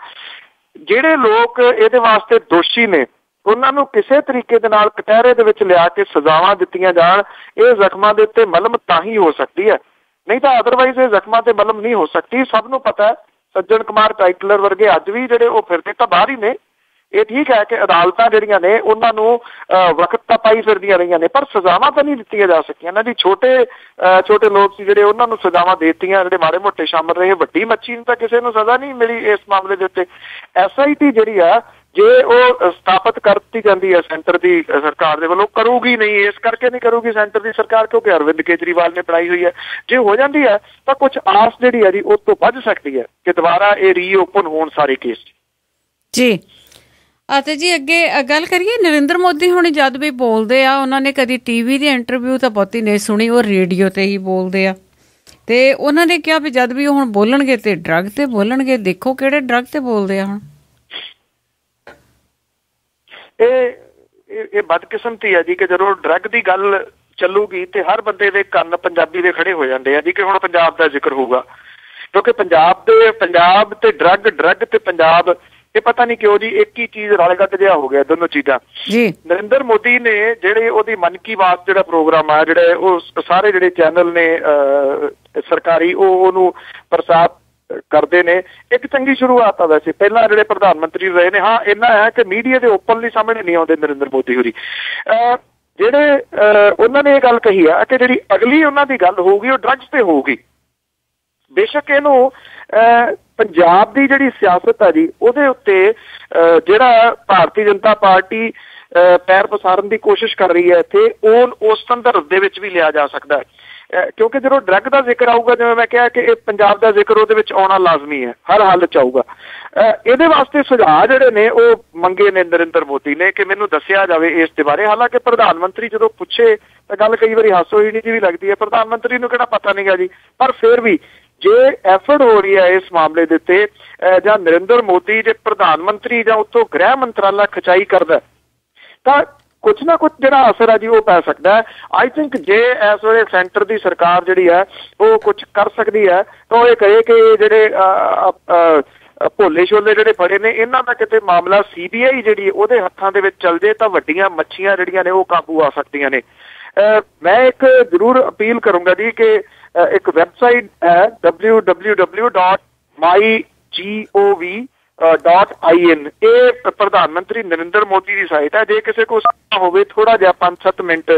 ਜਿਹੜੇ ਲੋਕ ਇਹਦੇ ਵਾਸਤੇ ਦੋਸ਼ੀ ਨੇ ਉਹਨਾਂ ਨੂੰ ਕਿਸੇ ਤਰੀਕੇ ਦੇ ਨਾਲ ਕਟਹਿਰੇ ਦੇ ਵਿੱਚ ਲਿਆ ਕੇ ਸਜ਼ਾਵਾਂ ਦਿੱਤੀਆਂ ਜਾਣ। ਇਹ ਜ਼ਖਮਾਂ ਦੇ ਉੱਤੇ ਮਲਮ ਤਾਂ ਹੀ ਹੋ ਸਕਦੀ ਹੈ, ਨਹੀਂ ਤਾਂ ਅਦਰਵਾਈਜ਼ ਇਹ ਜ਼ਖਮਾਂ ਤੇ ਮਲਮ ਨਹੀਂ ਹੋ ਸਕਦੀ। ਸਭ ਨੂੰ ਪਤਾ ਹੈ ਸੱਜਣ ਕੁਮਾਰ ਟਾਈਟਲਰ ਵਰਗੇ ਅੱਜ ਵੀ ਜਿਹੜੇ ਉਹ ਫਿਰਦੇ ਤਾਂ ਬਾਹਰ ਹੀ ਨੇ। ਇਹ ਠੀਕ ਹੈ ਕਿ ਅਦਾਲਤਾਂ ਜਿਹੜੀਆਂ ਨੇ ਉਹਨਾਂ ਨੂੰ ਵਕਤ ਤਾਂ ਪਾਈ ਫਿਰਦੀਆਂ ਰਹੀਆਂ ਨੇ ਪਰ ਸਜ਼ਾਵਾਂ ਤਾਂ ਨਹੀਂ ਦਿੱਤੀਆਂ ਜਾ ਸਕੀਆਂ। ਇਹਨਾਂ ਦੀ ਛੋਟੇ ਲੋਕ ਸੀ ਜਿਹੜੇ ਉਹਨਾਂ ਨੂੰ ਸਜ਼ਾਵਾਂ ਦੇ ਦਿੱਤੀਆਂ, ਜਿਹੜੇ ਮਾੜੇ ਮੋਟੇ ਸ਼ਾਮਲ ਰਹੇ। ਵੱਡੀ ਮੱਛੀ ਨੂੰ ਤਾਂ ਕਿਸੇ ਨੂੰ ਸਜ਼ਾ ਨਹੀਂ ਮਿਲੀ ਇਸ ਮਾਮਲੇ ਦੇ ਉੱਤੇ। SIT ਜਿਹੜੀ ਆ ਜੇ ਉਹ ਸਥਾਪਿਤ ਕਰ ਦਿੱਤੀ ਜਾਂਦੀ ਹੈ ਸੈਂਟਰ ਦੀ ਸਰਕਾਰ ਦੇ ਵੱਲੋਂ, ਕਰੂਗੀ ਨਹੀਂ ਇਸ ਕਰਕੇ ਨਹੀਂ ਕਰੂਗੀ ਸੈਂਟਰ ਦੀ ਸਰਕਾਰ ਕਿਉਂਕਿ ਅਰਵਿੰਦ ਕੇਜਰੀਵਾਲ ਨੇ ਬਣਾਈ ਹੋਈ ਹੈ। ਜੇ ਹੋ ਜਾਂਦੀ ਹੈ ਤਾਂ ਕੁਝ ਆਸ ਜਿਹੜੀ ਹੈ ਜੀ ਉਸ ਤੋਂ ਵੱਧ ਸਕਦੀ ਹੈ ਕਿ ਦੁਬਾਰਾ ਇਹ ਰੀਓਪਨ ਹੋਣ ਸਾਰੇ ਕੇਸ ਜੀ। ਅਤੇ ਜੀ ਅੱਗੇ ਗੱਲ ਕਰੀਏ ਨਰਿੰਦਰ ਮੋਦੀ ਹੁਣ ਜਦ ਵੀ ਬੋਲਦੇ ਆ ਉਹਨਾਂ ਨੇ ਕਦੀ TV ਦੀ ਇੰਟਰਵਿਊ ਤਾਂ ਬਹੁਤੀ ਨਹੀਂ ਸੁਣੀ, ਉਹ ਰੇਡੀਓ ਤੇ ਹੀ ਬੋਲਦੇ ਆ। ਤੇ ਉਹਨਾਂ ਨੇ ਕਿਹਾ ਵੀ ਜਦ ਵੀ ਉਹ ਹੁਣ ਬੋਲਣਗੇ ਤੇ ਡਰੱਗ ਤੇ ਬੋਲਣਗੇ। ਦੇਖੋ ਕਿਹੜੇ ਡਰੱਗ ਤੇ ਬੋਲਦੇ ਆ ਹੁਣ। ਇਹ ਬਦਕਿਸਮਤੀ ਹੈ ਜੀ ਕਿ ਜਦੋਂ ਡਰੱਗ ਦੀ ਗੱਲ ਚੱਲੂਗੀ ਤੇ ਹਰ ਬੰਦੇ ਦੇ ਕੰਨ ਪੰਜਾਬੀ ਦੇ ਖੜੇ ਹੋ ਜਾਂਦੇ ਆ ਜੀ ਕਿ ਹੁਣ ਪੰਜਾਬ ਦਾ ਜ਼ਿਕਰ ਹੋਊਗਾ ਕਿਉਂਕਿ ਪੰਜਾਬ ਤੇ ਡਰੱਗ ਤੇ ਪੰਜਾਬ ਇਹ ਪਤਾ ਨਹੀਂ ਕਿਉਂ ਜੀ ਇੱਕ ਹੀ ਚੀਜ਼ ਰਲ ਗੱਟ ਜਿਹਾ ਹੋ ਗਿਆ ਦੋਨੋਂ ਚੀਜ਼ਾਂ। ਨਰਿੰਦਰ ਮੋਦੀ ਨੇ ਜਿਹੜੇ ਉਹਦੀ ਮਨ ਕੀ ਬਾਤ ਜਿਹੜਾ ਪ੍ਰੋਗਰਾਮ ਆ ਜਿਹੜੇ ਉਹ ਸਾਰੇ ਜਿਹੜੇ ਚੈਨਲ ਨੇ ਸਰਕਾਰੀ ਉਹਨੂੰ ਪ੍ਰਸਾਰਿਤ ਕਰਦੇ ਨੇ। ਇੱਕ ਚੰਗੀ ਸ਼ੁਰੂਆਤ ਆ ਵੈਸੇ। ਪਹਿਲਾਂ ਜਿਹੜੇ ਪ੍ਰਧਾਨ ਮੰਤਰੀ ਰਹੇ ਨੇ ਹਾਂ ਇੰਨਾ ਹੈ ਕਿ ਮੀਡੀਆ ਦੇ ਓਪਨਲੀ ਸਾਹਮਣੇ ਨਹੀਂ ਆਉਂਦੇ ਨਰਿੰਦਰ ਮੋਦੀ ਹੋਰੀ। ਜਿਹੜੇ ਉਹਨਾਂ ਨੇ ਇਹ ਗੱਲ ਕਹੀ ਆ ਕਿ ਜਿਹੜੀ ਅਗਲੀ ਉਹਨਾਂ ਦੀ ਗੱਲ ਹੋਊਗੀ ਉਹ ਡਰੱਗਸ ਤੇ ਹੋਊਗੀ। ਬੇਸ਼ੱਕ ਇਹਨੂੰ ਪੰਜਾਬ ਦੀ ਜਿਹੜੀ ਸਿਆਸਤ ਆ ਜੀ ਉਹਦੇ ਉੱਤੇ ਜਿਹੜਾ ਭਾਰਤੀ ਜਨਤਾ ਪਾਰਟੀ ਪੈਰ ਪਸਾਰਨ ਦੀ ਕੋਸ਼ਿਸ਼ ਕਰ ਰਹੀ ਹੈ ਇੱਥੇ ਉਸ ਸੰਦਰਭ ਦੇ ਵਿੱਚ ਵੀ ਲਿਆ ਜਾ ਸਕਦਾ ਹੈ ਕਿਉਂਕਿ ਜਦੋਂ ਡਰੱਗ ਦਾ ਜ਼ਿਕਰ ਆਊਗਾ ਜਿਵੇਂ ਮੈਂ ਕਿਹਾ ਕਿ ਇਹ ਪੰਜਾਬ ਦਾ ਜ਼ਿਕਰ ਉਹਦੇ ਵਿੱਚ ਆਉਣਾ ਲਾਜ਼ਮੀ ਹੈ, ਹਰ ਹਾਲਤ 'ਚ ਆਊਗਾ। ਇਹਦੇ ਵਾਸਤੇ ਸੁਝਾਅ ਜਿਹੜੇ ਨੇ ਉਹ ਮੰਗੇ ਨੇ ਨਰਿੰਦਰ ਮੋਦੀ ਨੇ ਕਿ ਮੈਨੂੰ ਦੱਸਿਆ ਜਾਵੇ ਇਸ ਦੇ ਬਾਰੇ। ਹਾਲਾਂਕਿ ਪ੍ਰਧਾਨ ਮੰਤਰੀ ਜਦੋਂ ਪੁੱਛੇ ਤਾਂ ਗੱਲ ਕਈ ਵਾਰੀ ਹਾਸੋਹੀਣੀ ਜਿਹੀ ਵੀ ਲੱਗਦੀ ਹੈ। ਪ੍ਰਧਾਨ ਮੰਤਰੀ ਨੂੰ ਕਿਹੜਾ ਪਤਾ ਨਹੀਂ ਗਾ ਜੀ, ਪਰ ਫਿਰ ਵੀ ਜੇ ਐਫਰਟ ਹੋ ਰਹੀ ਹੈ ਇਸ ਮਾਮਲੇ ਦੇ ਉੱਤੇ ਜਾਂ ਨਰਿੰਦਰ ਮੋਦੀ ਜੇ ਪ੍ਰਧਾਨ ਮੰਤਰੀ ਜਾਂ ਉੱਤੋਂ ਗ੍ਰਹਿ ਮੰਤਰਾਲਾ ਖਿਚਾਈ ਕਰਦਾ ਤਾਂ ਕੁਛ ਨਾ ਕੁਛ ਜਿਹੜਾ ਅਸਰ ਹੈ ਜੀ ਉਹ ਪੈ ਸਕਦਾ ਹੈ। ਆਈ ਥਿੰਕ ਜੇ ਇਸ ਵੇਲੇ ਸੈਂਟਰ ਦੀ ਸਰਕਾਰ ਜਿਹੜੀ ਹੈ ਉਹ ਕੁਛ ਕਰ ਸਕਦੀ ਹੈ ਤਾਂ ਉਹ ਇਹ ਕਹੇ ਕਿ ਜਿਹੜੇ ਭੋਲੇ ਛੋਲੇ ਜਿਹੜੇ ਫੜੇ ਨੇ ਇਹਨਾਂ ਦਾ ਕਿਤੇ ਮਾਮਲਾ CBI ਜਿਹੜੀ ਉਹਦੇ ਹੱਥਾਂ ਦੇ ਵਿੱਚ ਚੱਲ ਜੇ ਤਾਂ ਵੱਡੀਆਂ ਮੱਛੀਆਂ ਜਿਹੜੀਆਂ ਨੇ ਉਹ ਕਾਬੂ ਆ ਸਕਦੀਆਂ ਨੇ। ਮੈਂ ਇੱਕ ਜ਼ਰੂਰ ਅਪੀਲ ਕਰੂੰਗਾ ਜੀ ਕਿ ਇੱਕ ਵੈਬਸਾਈਟ ਹੈ www.mygov.in, ਇਹ ਪ੍ਰਧਾਨ ਮੰਤਰੀ ਨਰਿੰਦਰ ਮੋਦੀ ਦੀ ਸਾਈਟ ਹੈ। ਜੇ ਕਿਸੇ ਕੋਲ ਹੋਵੇ ਥੋੜਾ ਜਿਹਾ 5-7 ਮਿੰਟ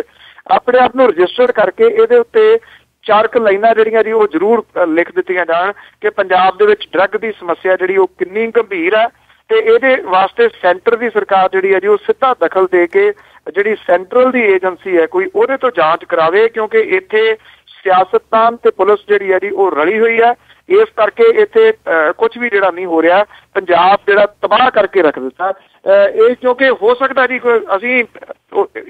ਆਪਣੇ ਆਪ ਨੂੰ ਰਜਿਸਟਰ ਕਰਕੇ ਇਹਦੇ ਉੱਤੇ 4 ਲਾਈਨਾਂ ਜਿਹੜੀਆਂ ਜੀ ਉਹ ਜ਼ਰੂਰ ਲਿਖ ਦਿੱਤੀਆਂ ਜਾਣ ਕਿ ਪੰਜਾਬ ਦੇ ਵਿੱਚ ਡਰੱਗ ਦੀ ਸਮੱਸਿਆ ਜਿਹੜੀ ਉਹ ਕਿੰਨੀ ਗੰਭੀਰ ਹੈ ਤੇ ਇਹਦੇ ਵਾਸਤੇ ਸੈਂਟਰ ਦੀ ਸਰਕਾਰ ਜਿਹੜੀ ਹੈ ਜੀ ਉਹ ਸਿੱਧਾ ਦਖਲ ਦੇ ਕੇ ਜਿਹੜੀ ਸੈਂਟਰਲ ਦੀ ਏਜੰਸੀ ਹੈ ਕੋਈ ਉਹਦੇ ਤੋਂ ਜਾਂਚ ਕਰਾਵੇ, ਕਿਉਂਕਿ ਇੱਥੇ ਸਿਆਸਤਦਾਨ ਤੇ ਪੁਲਿਸ ਜਿਹੜੀ ਹੈ ਜੀ ਉਹ ਰਲੀ ਹੋਈ ਹੈ। ਇਸ ਕਰਕੇ ਇੱਥੇ ਕੁਝ ਵੀ ਜਿਹੜਾ ਨਹੀਂ ਹੋ ਰਿਹਾ, ਪੰਜਾਬ ਜਿਹੜਾ ਤਬਾਹ ਕਰਕੇ ਰੱਖ ਦਿੱਤਾ ਇਹ, ਕਿਉਂਕਿ ਹੋ ਸਕਦਾ ਜੀ ਅਸੀਂ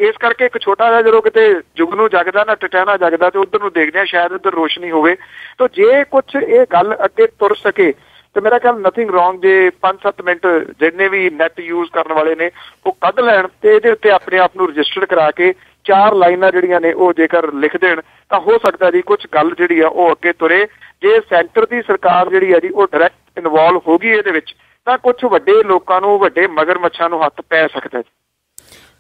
ਇਸ ਕਰਕੇ ਇੱਕ ਛੋਟਾ ਜਿਹਾ ਜਦੋਂ ਕਿਤੇ ਜੁਗਨੂ ਜਗਦਾ ਨਾ ਟਟਿਆਣਾ ਜਗਦਾ ਤੇ ਉੱਧਰ ਨੂੰ ਦੇਖਦੇ ਹਾਂ ਸ਼ਾਇਦ ਉੱਧਰ ਰੋਸ਼ਨੀ ਹੋਵੇ। ਤਾਂ ਜੇ ਕੁਛ ਇਹ ਗੱਲ ਅੱਗੇ ਤੁਰ ਸਕੇ ਤੇ ਮੇਰਾ ਖਿਆਲ ਨਥਿੰਗ ਰੋਂਗ ਜੇ 5-7 ਮਿੰਟ ਜਿੰਨੇ ਵੀ ਨੈਟ ਯੂਜ਼ ਕਰਨ ਵਾਲੇ ਨੇ ਉਹ ਕੱਢ ਲੈਣ ਤੇ ਇਹਦੇ ਉੱਤੇ ਆਪਣੇ ਆਪ ਨੂੰ ਰਜਿਸਟਰ ਕਰਾ ਕੇ 4 ਲਾਈਨਾਂ ਜਿਹੜੀਆਂ ਨੇ ਉਹ ਜੇਕਰ ਲਿਖ ਦੇਣ ਤਾਂ ਹੋ ਸਕਦਾ ਜੀ ਕੁਛ ਗੱਲ ਜਿਹੜੀ ਆ ਉਹ ਅੱਗੇ ਤੁਰੇ। ਜੇ ਸੈਂਟਰ ਦੀ ਸਰਕਾਰ ਜਿਹੜੀ ਆ ਜੀ ਉਹ ਡਾਇਰੈਕਟ ਇਨਵੋਲਵ ਹੋ ਗਈ ਇਹਦੇ ਵਿੱਚ ਤਾਂ ਕੁਛ ਵੱਡੇ ਲੋਕਾਂ ਨੂੰ ਵੱਡੇ ਮਗਰਮੱਛਾਂ ਨੂੰ ਹੱਥ ਪੈ ਸਕਦਾ ਜੀ।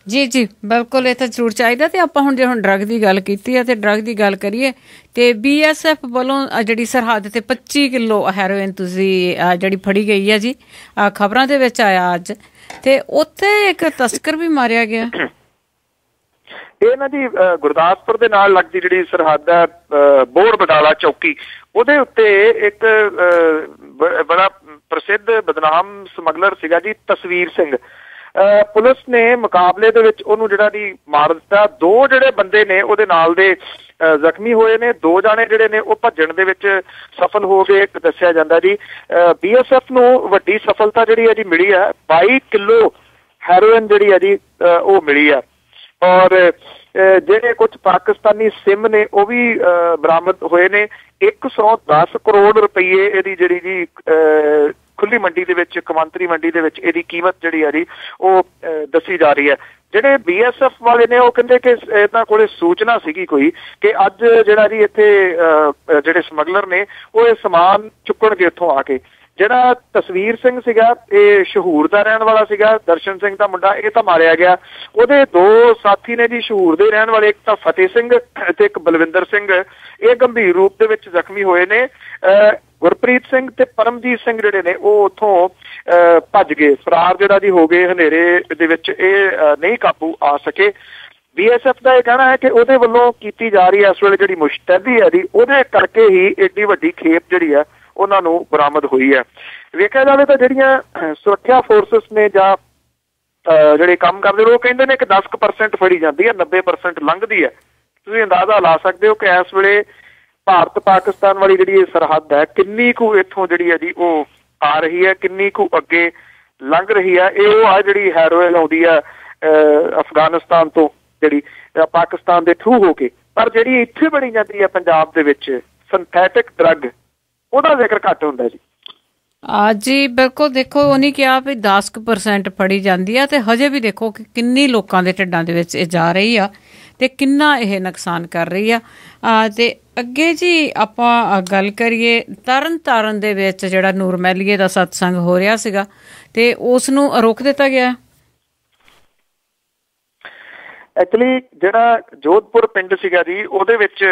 ਜੀ ਬਿਲਕੁਲ, ਇਹ ਤਾਂ ਜ਼ਰੂਰ ਚਾਹੀਦਾ। ਤੇ ਆਪਾਂ ਹੁਣ ਜੇ ਡਰੱਗ ਦੀ ਗੱਲ ਕੀਤੀ ਹੈ ਤੇ ਡਰੱਗ ਦੀ ਗੱਲ ਕਰੀਏ ਤੇ BSF ਵੱਲੋਂ ਜਿਹੜੀ ਸਰਹੱਦ ਤੇ 25 ਕਿਲੋ ਹੈਰੋਇਨ ਤੁਸੀਂ ਜਿਹੜੀ ਫੜੀ ਗਈ ਹੈ ਜੀ, ਖਬਰਾਂ ਦੇ ਵਿੱਚ ਆਇਆ ਅੱਜ, ਤੇ ਉੱਥੇ ਇੱਕ ਤਸਕਰ ਵੀ ਮਾਰਿਆ ਗਿਆ। ਇਹ ਨਾ ਜੀ ਗੁਰਦਾਸਪੁਰ ਦੇ ਨਾਲ ਲੱਗਦੀ ਜਿਹੜੀ ਸਰਹੱਦ ਹੈ ਬੋੜ ਬਟਾਲਾ ਚੌਕੀ, ਉਹਦੇ ਉੱਤੇ ਇੱਕ ਬੜਾ ਪ੍ਰਸਿੱਧ ਬਦਨਾਮ ਸਮਗਲਰ ਸੀਗਾ ਜੀ ਤਸਵੀਰ ਸਿੰਘ। ਪੁਲਿਸ ਨੇ ਮੁਕਾਬਲੇ ਦੇ ਵਿੱਚ ਉਹਨੂੰ ਜਿਹੜਾ ਜੀ ਮਾਰ ਦਿੱਤਾ। 2 ਜਿਹੜੇ ਬੰਦੇ ਨੇ ਉਹਦੇ ਨਾਲ ਦੇ ਜ਼ਖਮੀ ਹੋਏ ਨੇ, 2 ਜਾਣੇ ਜਿਹੜੇ ਨੇ ਉਹ ਭੱਜਣ ਦੇ ਵਿੱਚ ਸਫਲ ਹੋ ਗਏ ਦੱਸਿਆ ਜਾਂਦਾ ਜੀ। BSF ਨੂੰ ਵੱਡੀ ਸਫਲਤਾ ਜਿਹੜੀ ਹੈ ਜੀ ਮਿਲੀ ਹੈ, 22 ਕਿਲੋ ਹੈਰੋਇਨ ਜਿਹੜੀ ਹੈ ਜੀ ਉਹ ਮਿਲੀ ਹੈ। ਔਰ ਜਿਹੜੇ ਕੁਝ ਪਾਕਿਸਤਾਨੀ ਸਿਮ ਨੇ ਉਹ ਵੀ ਬਰਾਮਦ ਹੋਏ ਨੇ। 110 ਕਰੋੜ ਰੁਪਈਏ ਇਹਦੀ ਜਿਹੜੀ ਜੀ ਖੁੱਲੀ ਮੰਡੀ ਦੇ ਵਿੱਚ, ਕੌਮਾਂਤਰੀ ਮੰਡੀ ਦੇ ਵਿੱਚ ਇਹਦੀ ਕੀਮਤ ਜਿਹੜੀ ਆ ਜੀ ਉਹ ਦੱਸੀ ਜਾ ਰਹੀ ਹੈ। ਜਿਹੜੇ BSF ਵਾਲੇ ਨੇ ਉਹ ਕਹਿੰਦੇ ਕਿ ਇਹਨਾਂ ਕੋਲੇ ਸੂਚਨਾ ਸੀਗੀ ਕੋਈ ਕਿ ਅੱਜ ਜਿਹੜਾ ਜੀ ਇੱਥੇ ਜਿਹੜੇ ਸਮਗਲਰ ਨੇ ਉਹ ਇਹ ਸਮਾਨ ਚੁੱਕਣਗੇ ਇੱਥੋਂ ਆ ਕੇ। ਜਿਹੜਾ ਤਸਵੀਰ ਸਿੰਘ ਸੀਗਾ ਇਹ ਸ਼ਹੂਰ ਦਾ ਰਹਿਣ ਵਾਲਾ ਸੀਗਾ, ਦਰਸ਼ਨ ਸਿੰਘ ਦਾ ਮੁੰਡਾ, ਇਹ ਤਾਂ ਮਾਰਿਆ ਗਿਆ। ਉਹਦੇ 2 ਸਾਥੀ ਨੇ ਜੀ ਸ਼ਹੂਰ ਦੇ ਰਹਿਣ ਵਾਲੇ, ਇੱਕ ਤਾਂ ਫਤਿਹ ਸਿੰਘ ਤੇ ਇੱਕ ਬਲਵਿੰਦਰ ਸਿੰਘ, ਇਹ ਗੰਭੀਰ ਰੂਪ ਦੇ ਵਿੱਚ ਜ਼ਖਮੀ ਹੋਏ ਨੇ। ਗੁਰਪ੍ਰੀਤ ਸਿੰਘ ਤੇ ਪਰਮਜੀਤ ਸਿੰਘ ਜਿਹੜੇ ਨੇ ਉਹ ਉੱਥੋਂ ਭੱਜ ਗਏ, ਫਰਾਰ ਜਿਹੜਾ ਜੀ ਹੋ ਗਏ ਹਨੇਰੇ ਦੇ ਵਿੱਚ, ਇਹ ਨਹੀਂ ਕਾਬੂ ਆ ਸਕੇ। BSF ਦਾ ਇਹ ਕਹਿਣਾ ਹੈ ਕਿ ਉਹਦੇ ਵੱਲੋਂ ਕੀਤੀ ਜਾ ਰਹੀ ਹੈ ਇਸ ਵੇਲੇ ਜਿਹੜੀ ਮੁਸ਼ਤੈਦੀ ਹੈ ਜੀ ਉਹਦੇ ਕਰਕੇ ਹੀ ਏਡੀ ਵੱਡੀ ਖੇਪ ਜਿਹੜੀ ਹੈ ਉਹਨਾਂ ਨੂੰ ਬਰਾਮਦ ਹੋਈ ਹੈ। ਵੇਖਿਆ ਜਾਵੇ ਤਾਂ ਜਿਹੜੀਆਂ ਸੁਰੱਖਿਆ ਫੋਰਸਿਸ ਨੇ ਜਾਂ ਜਿਹੜੇ ਕੰਮ ਕਰਦੇ ਨੇ ਉਹ ਕਹਿੰਦੇ ਨੇ ਕਿ 10% ਫੜੀ ਜਾਂਦੀ ਹੈ, 90% ਲੰਘਦੀ ਹੈ। ਤੁਸੀਂ ਅੰਦਾਜ਼ਾ ਲਾ ਸਕਦੇ ਹੋ ਕਿ ਇਸ ਵੇਲੇ ਭਾਰਤ ਪਾਕਿਸਤਾਨ ਵਾਲੀ ਜਿਹੜੀ ਇਹ ਸਰਹੱਦ ਹੈ ਕਿੰਨੀ ਕੁ ਇੱਥੋਂ ਜਿਹੜੀ ਹੈ ਜੀ ਉਹ ਆ ਰਹੀ ਹੈ, ਕਿੰਨੀ ਕੁ ਅੱਗੇ ਲੰਘ ਰਹੀ ਹੈ। ਇਹ ਉਹ ਆ ਜਿਹੜੀ ਹੈਰੋਇਨ ਆਉਂਦੀ ਹੈ ਅਫਗਾਨਿਸਤਾਨ ਤੋਂ ਜਿਹੜੀ ਪਾਕਿਸਤਾਨ ਦੇ ਥਰੂ ਹੋ ਕੇ, ਪਰ ਜਿਹੜੀ ਇੱਥੇ ਬਣੀ ਜਾਂਦੀ ਹੈ ਪੰਜਾਬ ਦੇ ਵਿੱਚ ਸਿੰਥੈਟਿਕ ਡਰੱਗ, ਉਹਦਾ ਜ਼ਿਕਰ ਘੱਟ ਹੁੰਦਾ ਜੀ। ਜੀ ਬਿਲਕੁਲ, ਦੇਖੋ ਉਹਨੇ ਕਿਹਾ ਵੀ 10% ਫੜੀ ਜਾਂਦੀ ਆ ਤੇ ਹਜੇ ਵੀ ਦੇਖੋ ਕਿ ਕਿੰਨੀ ਲੋਕਾਂ ਦੇ ਢਿੱਡਾਂ ਦੇ ਵਿੱਚ ਇਹ ਜਾ ਰਹੀ ਆ ਤੇ ਕਿੰਨਾ ਇਹ ਨੁਕਸਾਨ ਕਰ ਰਹੀ ਆ। ਤੇ ਅੱਗੇ ਜੀ ਆਪਾਂ ਗੱਲ ਕਰੀਏ ਤਰਨ ਤਾਰਨ ਦੇ ਵਿੱਚ ਜਿਹੜਾ ਨੂਰ ਮਹਿਲੀਏ ਦਾ ਸਤਸੰਗ ਹੋ ਰਿਹਾ ਸੀਗਾ ਤੇ ਉਸ ਨੂੰ ਰੋਕ ਦਿੱਤਾ ਗਿਆ। ਐਕਚੁਅਲੀ ਜਿਹੜਾ ਜੋਧਪੁਰ ਪਿੰਡ ਸੀਗਾ ਜੀ ਉਹਦੇ ਵਿੱਚ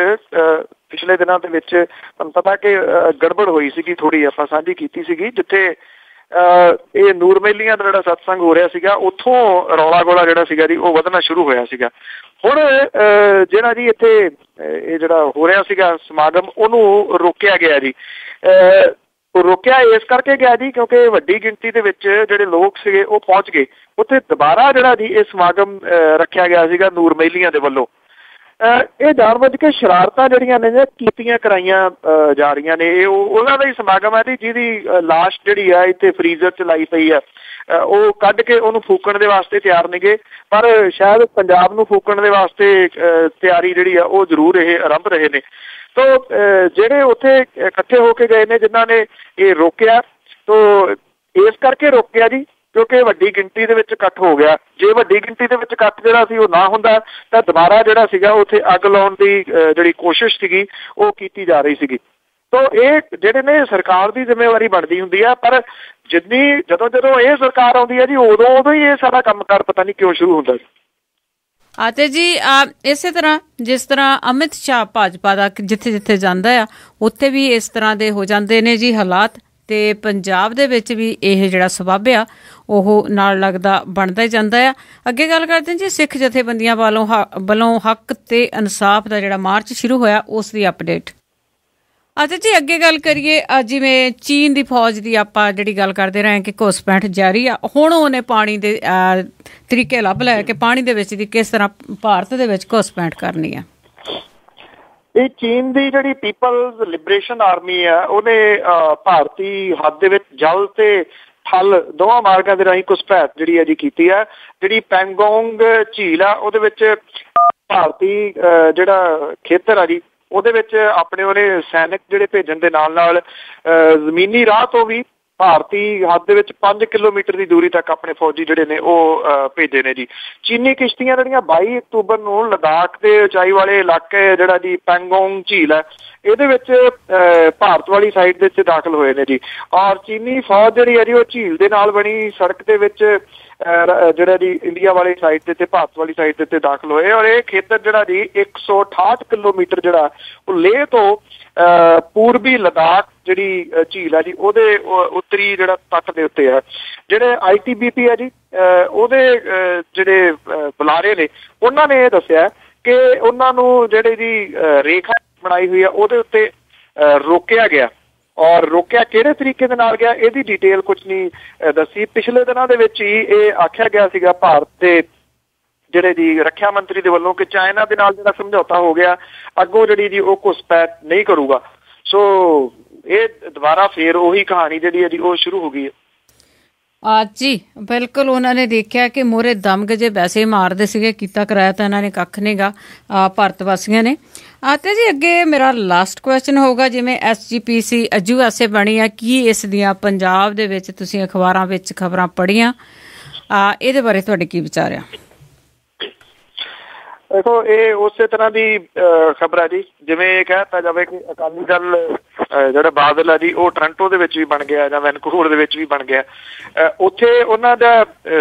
ਪਿਛਲੇ ਦਿਨਾਂ ਦੇ ਵਿੱਚ ਤੁਹਾਨੂੰ ਪਤਾ ਕਿ ਗੜਬੜ ਹੋਈ ਸੀਗੀ ਥੋੜੀ, ਆਪਾਂ ਸਾਂਝੀ ਕੀਤੀ ਸੀਗੀ, ਜਿੱਥੇ ਇਹ ਨੂਰ ਮਹਿਲੀਆਂ ਦਾ ਜਿਹੜਾ ਸਤਸੰਗ ਹੋ ਰਿਹਾ ਸੀਗਾ ਉੱਥੋਂ ਰੌਲਾ ਗੋਲਾ ਜਿਹੜਾ ਸੀਗਾ ਜੀ ਉਹ ਵਧਣਾ ਸ਼ੁਰੂ ਹੋਇਆ ਸੀਗਾ। ਹੁਣ ਜਿਹੜਾ ਜੀ ਇੱਥੇ ਇਹ ਜਿਹੜਾ ਹੋ ਰਿਹਾ ਸੀਗਾ ਸਮਾਗਮ ਉਹਨੂੰ ਰੋਕਿਆ ਗਿਆ ਜੀ। ਰੋਕਿਆ ਇਸ ਕਰਕੇ ਗਿਆ ਜੀ ਕਿਉਂਕਿ ਵੱਡੀ ਗਿਣਤੀ ਦੇ ਵਿੱਚ ਜਿਹੜੇ ਲੋਕ ਸੀਗੇ ਉਹ ਪਹੁੰਚ ਗਏ ਉੱਥੇ। ਦੁਬਾਰਾ ਜਿਹੜਾ ਜੀ ਇਹ ਸਮਾਗਮ ਰੱਖਿਆ ਗਿਆ ਸੀਗਾ ਨੂਰ ਮਹਿਲੀਆਂ ਦੇ ਵੱਲੋਂ। ਇਹ ਜਾਣਬੁੱਝ ਕੇ ਸ਼ਰਾਰਤਾਂ ਜਿਹੜੀਆਂ ਨੇ ਕੀਤੀਆਂ ਕਰਾਈਆਂ ਜਾ ਰਹੀਆਂ ਨੇ। ਇਹ ਉਹਨਾਂ ਦਾ ਹੀ ਸਮਾਗਮ ਹੈ ਜੀ ਜਿਹਦੀ ਲਾਸ਼ ਜਿਹੜੀ ਆ ਇੱਥੇ ਫਰੀਜ਼ਰ 'ਚ ਲਾਈ ਪਈ ਆ, ਉਹ ਕੱਢ ਕੇ ਉਹਨੂੰ ਫੂਕਣ ਦੇ ਵਾਸਤੇ ਤਿਆਰ ਨੇਗੇ, ਪਰ ਸ਼ਾਇਦ ਪੰਜਾਬ ਨੂੰ ਫੂਕਣ ਦੇ ਵਾਸਤੇ ਤਿਆਰੀ ਜਿਹੜੀ ਆ ਉਹ ਜ਼ਰੂਰ ਇਹ ਆਰੰਭ ਰਹੇ ਨੇ। ਤੋ ਜਿਹੜੇ ਉੱਥੇ ਇਕੱਠੇ ਹੋ ਕੇ ਗਏ ਨੇ ਜਿਨ੍ਹਾਂ ਨੇ ਇਹ ਰੋਕਿਆ, ਤੋ ਇਸ ਕਰਕੇ ਰੋਕਿਆ ਜੀ ਕਿਉਂਕਿ ਵੱਡੀ ਗਿਣਤੀ ਦੇ ਵਿੱਚ ਇਕੱਠ ਹੋ ਗਿਆ। ਜੇ ਵੱਡੀ ਗਿਣਤੀ ਦੇ ਵਿੱਚ ਇਕੱਠ ਜਿਹੜਾ ਸੀ ਉਹ ਨਾ ਹੁੰਦਾ ਤਾਂ ਦੁਬਾਰਾ ਜਿਹੜਾ ਸੀਗਾ ਉੱਥੇ ਅੱਗ ਲਾਉਣ ਦੀ ਜਿਹੜੀ ਕੋਸ਼ਿਸ਼ ਸੀਗੀ ਉਹ ਕੀਤੀ ਜਾ ਰਹੀ ਸੀਗੀ। ਤੋ ਇਹ ਜਿਹੜੇ ਨੇ ਸਰਕਾਰ ਦੀ ਜ਼ਿੰਮੇਵਾਰੀ ਬਣਦੀ ਹੁੰਦੀ ਆ, ਪਰ ਜਦੋਂ ਇਹ ਸਰਕਾਰ ਆਉਂਦੀ ਹੈ ਜੀ ਉਦੋਂ ਹੀ ਇਹ ਸਾਰਾ ਕੰਮਕਾਰ ਪਤਾ ਨਹੀਂ ਕਿਉਂ ਸ਼ੁਰੂ ਹੁੰਦਾ। ਅਤੇ ਜੀ ਇਸੇ ਤਰ੍ਹਾਂ ਜਿਸ ਤਰ੍ਹਾਂ ਅਮਿਤ ਸ਼ਾਹ ਭਾਜਪਾ ਦਾ ਜਿੱਥੇ ਜਾਂਦਾ ਆ ਉੱਥੇ ਵੀ ਇਸ ਤਰ੍ਹਾਂ ਦੇ ਹੋ ਜਾਂਦੇ ਨੇ ਜੀ ਹਾਲਾਤ, ਤੇ ਪੰਜਾਬ ਦੇ ਵਿੱਚ ਵੀ ਇਹ ਜਿਹੜਾ ਸਬੱਬ ਆ ਉਹ ਨਾਲ ਲੱਗਦਾ ਬਣਦਾ ਹੀ ਜਾਂਦਾ ਆ। ਅੱਗੇ ਗੱਲ ਕਰਦੇ ਜੀ ਸਿੱਖ ਜਥੇਬੰਦੀਆਂ ਵੱਲੋਂ ਹੱਕ ਤੇ ਇਨਸਾਫ ਦਾ ਜਿਹੜਾ ਮਾਰਚ ਸ਼ੁਰੂ ਹੋਇਆ ਉਸ ਦੀ ਅਪਡੇਟ। ਅੱਛਾ ਜੀ ਅੱਗੇ ਗੱਲ ਕਰੀਏ, ਜਿਵੇਂ ਚੀਨ ਦੀ ਫੌਜ ਦੀ ਆਪਾਂ ਜਿਹੜੀ ਗੱਲ ਕਰਦੇ ਰਹੇ ਕਿ ਘੁਸਪੈਠ ਜਾਰੀ ਆ, ਹੁਣ ਉਹਨੇ ਪਾਣੀ ਦੇ ਤਰੀਕੇ ਲੱਭ ਲਏ ਕਿ ਪਾਣੀ ਦੇ ਵਿੱਚ ਦੀ ਕਿਸ ਤਰ੍ਹਾਂ ਭਾਰਤ ਦੇ ਵਿੱਚ ਘੁਸਪੈਠ ਕਰਨੀ ਆ। ਇਹ ਚੀਨ ਦੀ ਜਿਹੜੀ ਪੀਪਲਜ਼ ਲਿਬਰੇਸ਼ਨ ਆਰਮੀ ਆ ਉਹਨੇ ਭਾਰਤੀ ਹੱਦ ਦੇ ਵਿੱਚ ਜਲ ਤੇ ਥਲ ਦੋਵਾਂ ਮਾਰਗਾਂ ਦੇ ਰਾਹੀਂ ਘੁਸਪੈਠ ਜਿਹੜੀ ਹੈ ਜੀ ਕੀਤੀ ਆ। ਜਿਹੜੀ ਪੈਂਗੋਂਗ ਝੀਲ ਆ ਉਹਦੇ ਵਿੱਚ ਭਾਰਤੀ ਜਿਹੜਾ ਖੇਤਰ ਆ ਜੀ ਉਹਦੇ ਵਿੱਚ ਆਪਣੇ ਉਹਨੇ ਸੈਨਿਕ ਜਿਹੜੇ ਭੇਜਣ ਦੇ ਨਾਲ ਜ਼ਮੀਨੀ ਰਾਹ ਤੋਂ ਵੀ ਭਾਰਤੀ ਹੱਦ ਦੇ ਵਿੱਚ 5 ਕਿਲੋਮੀਟਰ ਦੀ ਦੂਰੀ ਤੱਕ ਆਪਣੇ ਫੌਜੀ ਜਿਹੜੇ ਨੇ ਉਹ ਭੇਜੇ ਨੇ ਜੀ। ਚੀਨੀ ਕਿਸ਼ਤੀਆਂ ਜਿਹੜੀਆਂ 22 ਅਕਤੂਬਰ ਨੂੰ ਲਦਾਖ ਦੇ ਉਚਾਈ ਵਾਲੇ ਇਲਾਕੇ ਜਿਹੜਾ ਜੀ ਪੈਂਗੋਂਗ ਝੀਲ ਹੈ ਇਹਦੇ ਵਿੱਚ ਭਾਰਤ ਵਾਲੀ ਸਾਈਡ ਦੇ ਵਿੱਚ ਦਾਖਲ ਹੋਏ ਨੇ ਜੀ। ਔਰ ਚੀਨੀ ਫੌਜ ਜਿਹੜੀ ਹੈ ਜੀ ਉਹ ਝੀਲ ਦੇ ਨਾਲ ਬਣੀ ਸੜਕ ਦੇ ਵਿੱਚ ਜਿਹੜਾ ਜੀ ਇੰਡੀਆ ਵਾਲੀ ਸਾਈਡ ਦੇ ਤੇ ਭਾਰਤ ਵਾਲੀ ਸਾਈਡ ਦੇ ਉੱਤੇ ਦਾਖਲ ਹੋਏ। ਔਰ ਇਹ ਖੇਤਰ ਜਿਹੜਾ ਜੀ 168 ਕਿਲੋਮੀਟਰ ਜਿਹੜਾ ਉਹ ਲੇਹ ਤੋਂ ਪੂਰਬੀ ਲਦਾਖ ਜਿਹੜੀ ਝੀਲ ਹੈ ਜੀ ਉਹਦੇ ਉੱਤਰੀ ਜਿਹੜਾ ਤੱਟ ਦੇ ਉੱਤੇ ਆ। ਜਿਹੜੇ ITBP ਹੈ ਜੀ ਉਹਦੇ ਜਿਹੜੇ ਬੁਲਾਰੇ ਨੇ ਉਹਨਾਂ ਨੇ ਇਹ ਦੱਸਿਆ ਕਿ ਉਹਨਾਂ ਨੂੰ ਜਿਹੜੇ ਜੀ ਰੇਖਾ ਬਣਾਈ ਹੋਈ ਆ ਉਹਦੇ ਉੱਤੇ ਰੋਕਿਆ ਗਿਆ। ਔਰ ਰੋਕਿਆ ਕਿਹੜੇ ਤਰੀਕੇ ਦੇ ਨਾਲ ਗਿਆ ਇਹਦੀ ਡਿਟੇਲ ਕੁਝ ਨਹੀਂ ਦੱਸੀ। ਪਿਛਲੇ ਦਿਨਾਂ ਦੇ ਵਿੱਚ ਹੀ ਇਹ ਆਖਿਆ ਗਿਆ ਸੀਗਾ ਭਾਰਤ ਦੇ ਜਿਹੜੇ ਜੀ ਰੱਖਿਆ ਮੰਤਰੀ ਦੇ ਵੱਲੋਂ ਕਿ ਚਾਈਨਾ ਦੇ ਨਾਲ ਜਿਹੜਾ ਸਮਝੌਤਾ ਹੋ ਗਿਆ ਅੱਗੋਂ ਜਿਹੜੀ ਜੀ ਉਹ ਘੁਸਪੈਠ ਨਹੀਂ ਕਰੂਗਾ। ਸੋ ਇਹ ਦੁਬਾਰਾ ਫੇਰ ਉਹੀ ਕਹਾਣੀ ਜਿਹੜੀ ਹੈ ਜੀ ਉਹ ਸ਼ੁਰੂ ਹੋ ਗਈ ਹੈ। ਜੀ ਬਿਲਕੁਲ ਉਹਨਾਂ ਨੇ ਦੇਖਿਆ ਕਿ ਮੋਹਰੇ ਦਮਗਜੇ ਵੈਸੇ ਮਾਰਦੇ ਸੀਗੇ, ਕੀਤਾ ਕਰਾਇਆ ਤਾਂ ਇਹਨਾਂ ਨੇ ਕੱਖ ਨਹੀਂ ਗਾ ਭਾਰਤ ਵਾਸੀਆਂ ਨੇ। ਤੇ ਜੀ ਅੱਗੇ ਮੇਰਾ ਲਾਸਟ ਕੁਐਸਚਨ ਹੋਊਗਾ, ਜਿਵੇਂ SGPC USA ਬਣੀ ਆ, ਕੀ ਇਸ ਦੀਆਂ ਪੰਜਾਬ ਦੇ ਵਿੱਚ ਤੁਸੀਂ ਅਖਬਾਰਾਂ ਵਿੱਚ ਖਬਰਾਂ ਪੜ੍ਹੀਆਂ, ਇਹਦੇ ਬਾਰੇ ਤੁਹਾਡੇ ਕੀ ਵਿਚਾਰ ਆ? ਦੇਖੋ ਇਹ ਉਸੇ ਤਰ੍ਹਾਂ ਦੀ ਖਬਰ ਹੈ ਜੀ ਜਿਵੇਂ ਇਹ ਕਹਿ ਦਿੱਤਾ ਜਾਵੇ ਕਿ ਅਕਾਲੀ ਦਲ ਜਿਹੜਾ ਬਾਦਲ ਹੈ ਜੀ ਉਹ ਟੋਰਾਂਟੋ ਦੇ ਵਿੱਚ ਵੀ ਬਣ ਗਿਆ ਜਾਂ ਵੈਨਕੂਵਰ ਦੇ ਵਿੱਚ ਵੀ ਬਣ ਗਿਆ। ਉੱਥੇ ਉਹਨਾਂ ਦਾ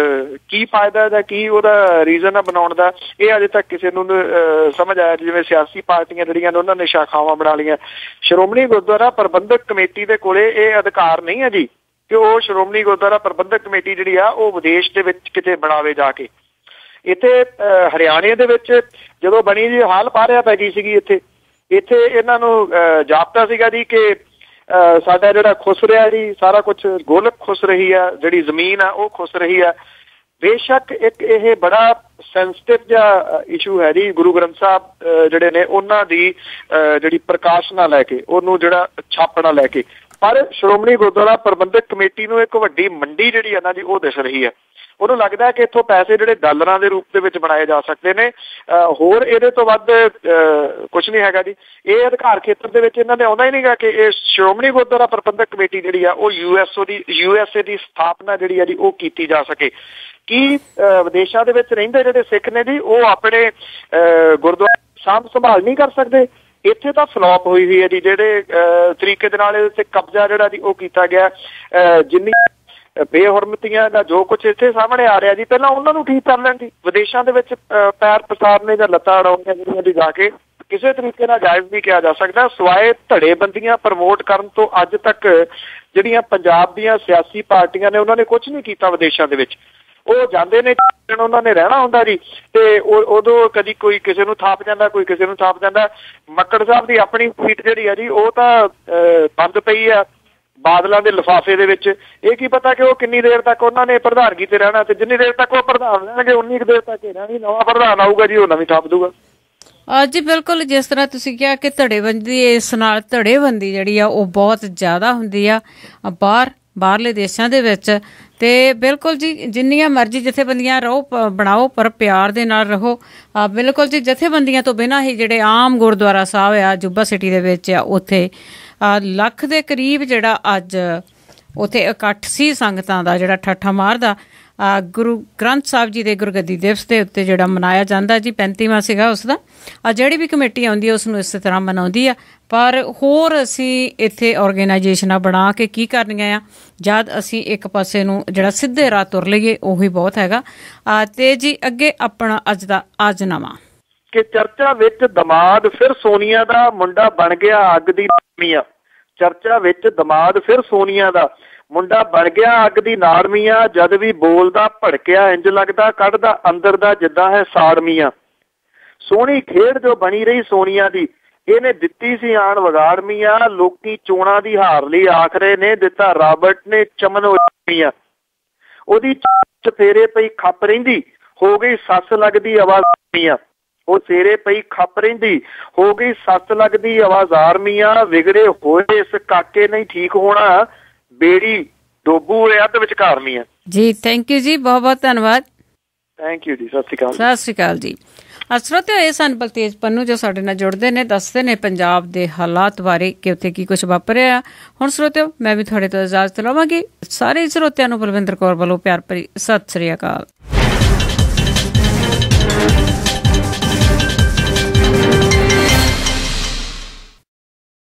ਕੀ ਫਾਇਦਾ ਜਾਂ ਕੀ ਉਹਦਾ ਰੀਜ਼ਨ ਆ ਬਣਾਉਣ ਦਾ ਇਹ ਅਜੇ ਤੱਕ ਕਿਸੇ ਨੂੰ ਸਮਝ ਆਇਆ। ਜਿਵੇਂ ਸਿਆਸੀ ਪਾਰਟੀਆਂ ਜਿਹੜੀਆਂ ਨੇ ਉਹਨਾਂ ਨੇ ਸ਼ਾਖਾਵਾਂ ਬਣਾ ਲਈਆਂ। ਸ਼੍ਰੋਮਣੀ ਗੁਰਦੁਆਰਾ ਪ੍ਰਬੰਧਕ ਕਮੇਟੀ ਦੇ ਕੋਲੇ ਇਹ ਅਧਿਕਾਰ ਨਹੀਂ ਹੈ ਜੀ ਕਿ ਉਹ ਸ਼੍ਰੋਮਣੀ ਗੁਰਦੁਆਰਾ ਪ੍ਰਬੰਧਕ ਕਮੇਟੀ ਜਿਹੜੀ ਆ ਉਹ ਵਿਦੇਸ਼ ਦੇ ਵਿੱਚ ਕਿਤੇ ਬਣਾਵੇ ਜਾ ਕੇ। ਇੱਥੇ ਹਰਿਆਣੇ ਦੇ ਵਿੱਚ ਜਦੋਂ ਬਣੀ ਜੀ ਹਾਲ ਪਾਰਿਆ ਪੈ ਗਈ ਸੀਗੀ ਇੱਥੇ ਇਹਨਾਂ ਨੂੰ ਜਾਪਤਾ ਸੀਗਾ ਜੀ ਕਿ ਸਾਡਾ ਜਿਹੜਾ ਖੁੱਸ ਰਿਹਾ ਜੀ ਸਾਰਾ ਕੁਝ ਗੋਲਕ ਖੁੱਸ ਰਹੀ ਆ, ਜਿਹੜੀ ਜ਼ਮੀਨ ਆ ਉਹ ਖੁੱਸ ਰਹੀ ਆ। ਬੇਸ਼ੱਕ ਇੱਕ ਇਹ ਬੜਾ ਸੈਂਸਿਟਿਵ ਜਿਹਾ ਇਸ਼ੂ ਹੈ ਜੀ ਗੁਰੂ ਗ੍ਰੰਥ ਸਾਹਿਬ ਜਿਹੜੇ ਨੇ ਉਹਨਾਂ ਦੀ ਜਿਹੜੀ ਪ੍ਰਕਾਸ਼ਨਾ ਲੈ ਕੇ ਉਹਨੂੰ ਜਿਹੜਾ ਛਾਪਣਾ ਲੈ ਕੇ, ਪਰ ਸ਼੍ਰੋਮਣੀ ਗੁਰਦੁਆਰਾ ਪ੍ਰਬੰਧਕ ਕਮੇਟੀ ਨੂੰ ਇੱਕ ਵੱਡੀ ਮੰਡੀ ਜਿਹੜੀ ਹੈ ਨਾ ਜੀ ਉਹ ਦਿਸ ਰਹੀ ਹੈ। ਉਹਨੂੰ ਲੱਗਦਾ ਕਿ ਇੱਥੋਂ ਪੈਸੇ ਜਿਹੜੇ ਡਾਲਰਾਂ ਦੇ ਰੂਪ ਦੇ ਵਿੱਚ ਬਣਾਏ ਜਾ ਸਕਦੇ ਨੇ, ਹੋਰ ਇਹਦੇ ਤੋਂ ਵੱਧ ਕੁਝ ਨਹੀਂ ਹੈਗਾ ਜੀ। ਇਹ ਅਧਿਕਾਰ ਖੇਤਰ ਦੇ ਵਿੱਚ ਇਹਨਾਂ ਨੇ ਆਉਂਦਾ ਹੀ ਨਹੀਂਗਾ ਕਿ ਇਹ ਸ਼੍ਰੋਮਣੀ ਗੁਰਦੁਆਰਾ ਪ੍ਰਬੰਧਕ ਕਮੇਟੀ ਜਿਹੜੀ ਆ ਉਹ USA ਦੀ ਸਥਾਪਨਾ ਜਿਹੜੀ ਆ ਜੀ ਉਹ ਕੀਤੀ ਜਾ ਸਕੇ। ਕੀ ਵਿਦੇਸ਼ਾਂ ਦੇ ਵਿੱਚ ਰਹਿੰਦੇ ਜਿਹੜੇ ਸਿੱਖ ਨੇ ਜੀ ਉਹ ਆਪਣੇ ਗੁਰਦੁਆਰਾ ਸਾਂਭ ਸੰਭਾਲ ਨਹੀਂ ਕਰ ਸਕਦੇ? ਇੱਥੇ ਤਾਂ ਫਲੋਪ ਹੋਈ ਹੈ ਜੀ ਜਿਹੜੇ ਤਰੀਕੇ ਦੇ ਨਾਲ ਇਹਦੇ ਤੇ ਕਬਜ਼ਾ ਜਿਹੜਾ ਜੀ ਉਹ ਕੀਤਾ ਗਿਆ। ਜਿੰਨੀ ਬੇਹੁਰਮਤੀਆਂ ਦਾ ਜੋ ਕੁਛ ਇੱਥੇ ਸਾਹਮਣੇ ਆ ਰਿਹਾ ਜੀ ਪਹਿਲਾਂ ਉਹਨਾਂ ਨੂੰ ਠੀਕ ਕਰ ਲੈਣ ਜੀ। ਵਿਦੇਸ਼ਾਂ ਦੇ ਵਿੱਚ ਪੈਰ ਪਸਾਰਨੇ ਜਾਂ ਲੱਤਾਂ ਅੜਾਉਣੀਆਂ ਜਿਹੜੀਆਂ ਜੀ ਜਾ ਕੇ ਕਿਸੇ ਤਰੀਕੇ ਨਾਲ ਜਾਇਜ਼ ਨਹੀਂ ਕਿਹਾ ਜਾ ਸਕਦਾ, ਸਿਵਾਏ ਧੜੇਬੰਦੀਆਂ ਪ੍ਰਮੋਟ ਕਰਨ ਤੋਂ ਅੱਜ ਤੱਕ ਜਿਹੜੀਆਂ ਪੰਜਾਬ ਦੀਆਂ ਸਿਆਸੀ ਪਾਰਟੀਆਂ ਨੇ ਉਹਨਾਂ ਨੇ ਕੁਝ ਨਹੀਂ ਕੀਤਾ ਵਿਦੇਸ਼ਾਂ ਦੇ ਵਿੱਚ। ਉਹ ਜਾਂਦੇ ਨੇ ਉਹਨਾਂ ਨੇ ਰਹਿਣਾ ਹੁੰਦਾ ਜੀ ਤੇ ਉਦੋਂ ਕਦੀ ਕੋਈ ਕਿਸੇ ਨੂੰ ਥਾਪ ਜਾਂਦਾ, ਕੋਈ ਕਿਸੇ ਨੂੰ ਥਾਪ ਜਾਂਦਾ। ਮੱਕੜ ਸਾਹਿਬ ਦੀ ਆਪਣੀ ਸੀਟ ਜਿਹੜੀ ਆ ਜੀ ਉਹ ਤਾਂ ਬੰਦ ਪਈ ਆ ਬਾਦਲਾਂ ਦੇ ਲਿਫਾਫੇ ਦੇ ਵਿੱਚ। ਇਹ ਕੀ ਪਤਾ ਕਿ ਉਹ ਕਿੰਨੀ ਦੇਰ ਤੱਕ ਉਹਨਾਂ ਨੇ ਪ੍ਰਧਾਨਗੀ ਤੇ ਰਹਿਣਾ, ਤੇ ਜਿੰਨੀ ਦੇਰ ਤੱਕ ਉਹ ਪ੍ਰਧਾਨ ਰਹਿਣਗੇ ਉਨੀ ਕੁ ਦੇਰ ਤੱਕ ਹੀ ਰਹਿਣੀ। ਨਵਾਂ ਪ੍ਰਧਾਨ ਆਊਗਾ ਜੀ ਉਹ ਨਵੀਂ ਥਾਪ ਦੂਗਾ। ਜੀ ਬਿਲਕੁਲ, ਜਿਸ ਤਰ੍ਹਾਂ ਤੁਸੀਂ ਕਿਹਾ ਕਿ ਧੜੇਬੰਦੀ, ਇਸ ਨਾਲ ਧੜੇਬੰਦੀ ਜਿਹੜੀ ਆ ਉਹ ਬਹੁਤ ਜ਼ਿਆਦਾ ਹੁੰਦੀ ਆ ਬਾਹਰ ਬਾਹਰਲੇ ਦੇਸ਼ਾਂ ਦੇ ਵਿੱਚ। ਤੇ ਬਿਲਕੁਲ ਜੀ, ਜਿੰਨੀਆਂ ਮਰਜ਼ੀ ਜਥੇਬੰਦੀਆਂ ਰਹੋ ਬਣਾਓ, ਪਰ ਪਿਆਰ ਦੇ ਨਾਲ ਰਹੋ। ਬਿਲਕੁਲ ਜੀ, ਜਥੇਬੰਦੀਆਂ ਤੋਂ ਬਿਨਾਂ ਹੀ ਜਿਹੜੇ ਆਮ ਗੁਰਦੁਆਰਾ ਸਾਹਿਬ ਆ ਜੁੱਬਾ ਸਿਟੀ ਦੇ ਵਿੱਚ ਆ, ਉੱਥੇ ਲੱਖ ਦੇ ਕਰੀਬ ਜਿਹੜਾ ਅੱਜ ਉੱਥੇ ਇਕੱਠ ਸੀ ਸੰਗਤਾਂ ਦਾ, ਜਿਹੜਾ ਠੱਠਾ ਮਾਰਦਾ ਗੁਰੂ ਗ੍ਰੰਥ ਸਾਹਿਬ ਜੀ ਦੇ ਗੁਰਗੱਦੀ ਦਿਵਸ ਦੇ ਉੱਤੇ ਜਿਹੜਾ ਮਨਾਇਆ ਜਾਂਦਾ ਜੀ, 35ਵਾਂ ਸੀਗਾ ਉਸ ਦਾ। ਜਿਹੜੀ ਵੀ ਕਮੇਟੀ ਆਉਂਦੀ ਹੈ ਉਸ ਨੂੰ ਇਸੇ ਤਰ੍ਹਾਂ ਮਨਾਉਂਦੀ ਆ, ਪਰ ਹੋਰ ਅਸੀਂ ਇੱਥੇ ਔਰਗੇਨਾਈਜੇਸ਼ਨਾਂ ਬਣਾ ਕੇ ਕੀ ਕਰਨੀਆਂ ਆ, ਜਦ ਅਸੀਂ ਇੱਕ ਪਾਸੇ ਨੂੰ ਜਿਹੜਾ ਸਿੱਧੇ ਰਾਹ ਤੁਰ ਲਈਏ ਉਹੀ ਬਹੁਤ ਹੈਗਾ। ਤੇ ਜੀ ਅੱਗੇ ਆਪਣਾ ਅੱਜ ਦਾ ਆਜ਼ਨਾਮਾ ਕਿ ਚਰਚਾ ਵਿੱਚ ਦਮਾਦ ਫਿਰ ਸੋਨੀਆ ਦਾ ਮੁੰਡਾ ਬਣ ਗਿਆ ਅੱਗ ਦੀ ਨਾਰਮੀਆਂ। ਚਰਚਾ ਵਿੱਚ ਦਮਾਦ ਫਿਰ ਸੋਨੀਆ ਦਾ ਮੁੰਡਾ ਬਣ ਗਿਆ ਅੱਗ ਦੀ ਨਾਰਮੀਆਂ। ਜਦ ਵੀ ਬੋਲਦਾ ਭੜਕਿਆ ਇੰਜ ਲੱਗਦਾ ਕੱਢਦਾ ਅੰਦਰ ਦਾ ਜਿੱਦਾਂ ਹੈ ਸਾੜਮੀਆਂ। ਸੋਹਣੀ ਖੇਡ ਜੋ ਬਣੀ ਰਹੀ ਸੋਨੀਆ ਦੀ, ਇਹਨੇ ਦਿੱਤੀ ਸੀ ਆਣ ਵਿਗਾੜਮੀਆਂ। ਲੋਕੀ ਚੋਣਾਂ ਦੀ ਹਾਰ ਲਈ ਆਖਰੇ ਨੇ ਦਿੱਤਾ ਰਾਬਰਟ ਨੇ ਚਮਨ ਮੀਆਂ। ਉਹਦੀ ਚਫੇਰੇ ਪਈ ਖੱਪ ਰਹਿੰਦੀ ਹੋ ਗਈ ਸੱਸ ਲੱਗਦੀ ਆਵਾਜ਼ ਮੀਆਂ। ਉਹ ਸੇਰੇ ਪਈ ਖੱਪ ਰਹਿੰਦੀ ਹੋ ਗਈ ਸੱਸ ਲੱਗਦੀ ਆਵਾਜ਼ਾਰ ਮੀਆਂ। ਵਿਗੜੇ ਹੋਏ ਇਸ ਕਾਕੇ ਨਹੀਂ ਠੀਕ ਹੋਣਾ, ਬੇੜੀ ਡੋਬੂ ਅੱਧ ਵਿਚਕਾਰ ਮੀਆਂ। ਜੀ ਥੈਂਕ ਯੂ ਜੀ, ਬਹੁਤ ਬਹੁਤ ਧੰਨਵਾਦ। ਥੈਂਕ ਯੂ ਜੀ, ਸਤਿ ਸ਼੍ਰੀ ਅਕਾਲ। ਸਤਿ ਸ਼੍ਰੀ ਅਕਾਲ ਜੀ। ਸਰੋਤਿਓ, ਇਹ ਸਨ ਬਲਤੇਜ ਪੰਨੂ ਜੋ ਸਾਡੇ ਨਾਲ ਜੁੜਦੇ ਨੇ, ਦੱਸਦੇ ਨੇ ਪੰਜਾਬ ਦੇ ਹਾਲਾਤ ਬਾਰੇ ਕਿ ਉੱਥੇ ਕੀ ਕੁਛ ਵਾਪਰਿਆ। ਹੁਣ ਸਰੋਤਿਓ, ਮੈਂ ਵੀ ਤੁਹਾਡੇ ਤੋਂ ਇਜਾਜ਼ਤ ਲਵਾਂਗੀ। ਸਾਰੇ ਸਰੋਤਿਆਂ ਨੂੰ ਬਲਵਿੰਦਰ ਕੌਰ ਵੱਲੋਂ ਪਿਆਰ ਭਰੀ ਸਤਿ ਸ਼੍ਰੀ ਅਕਾਲ।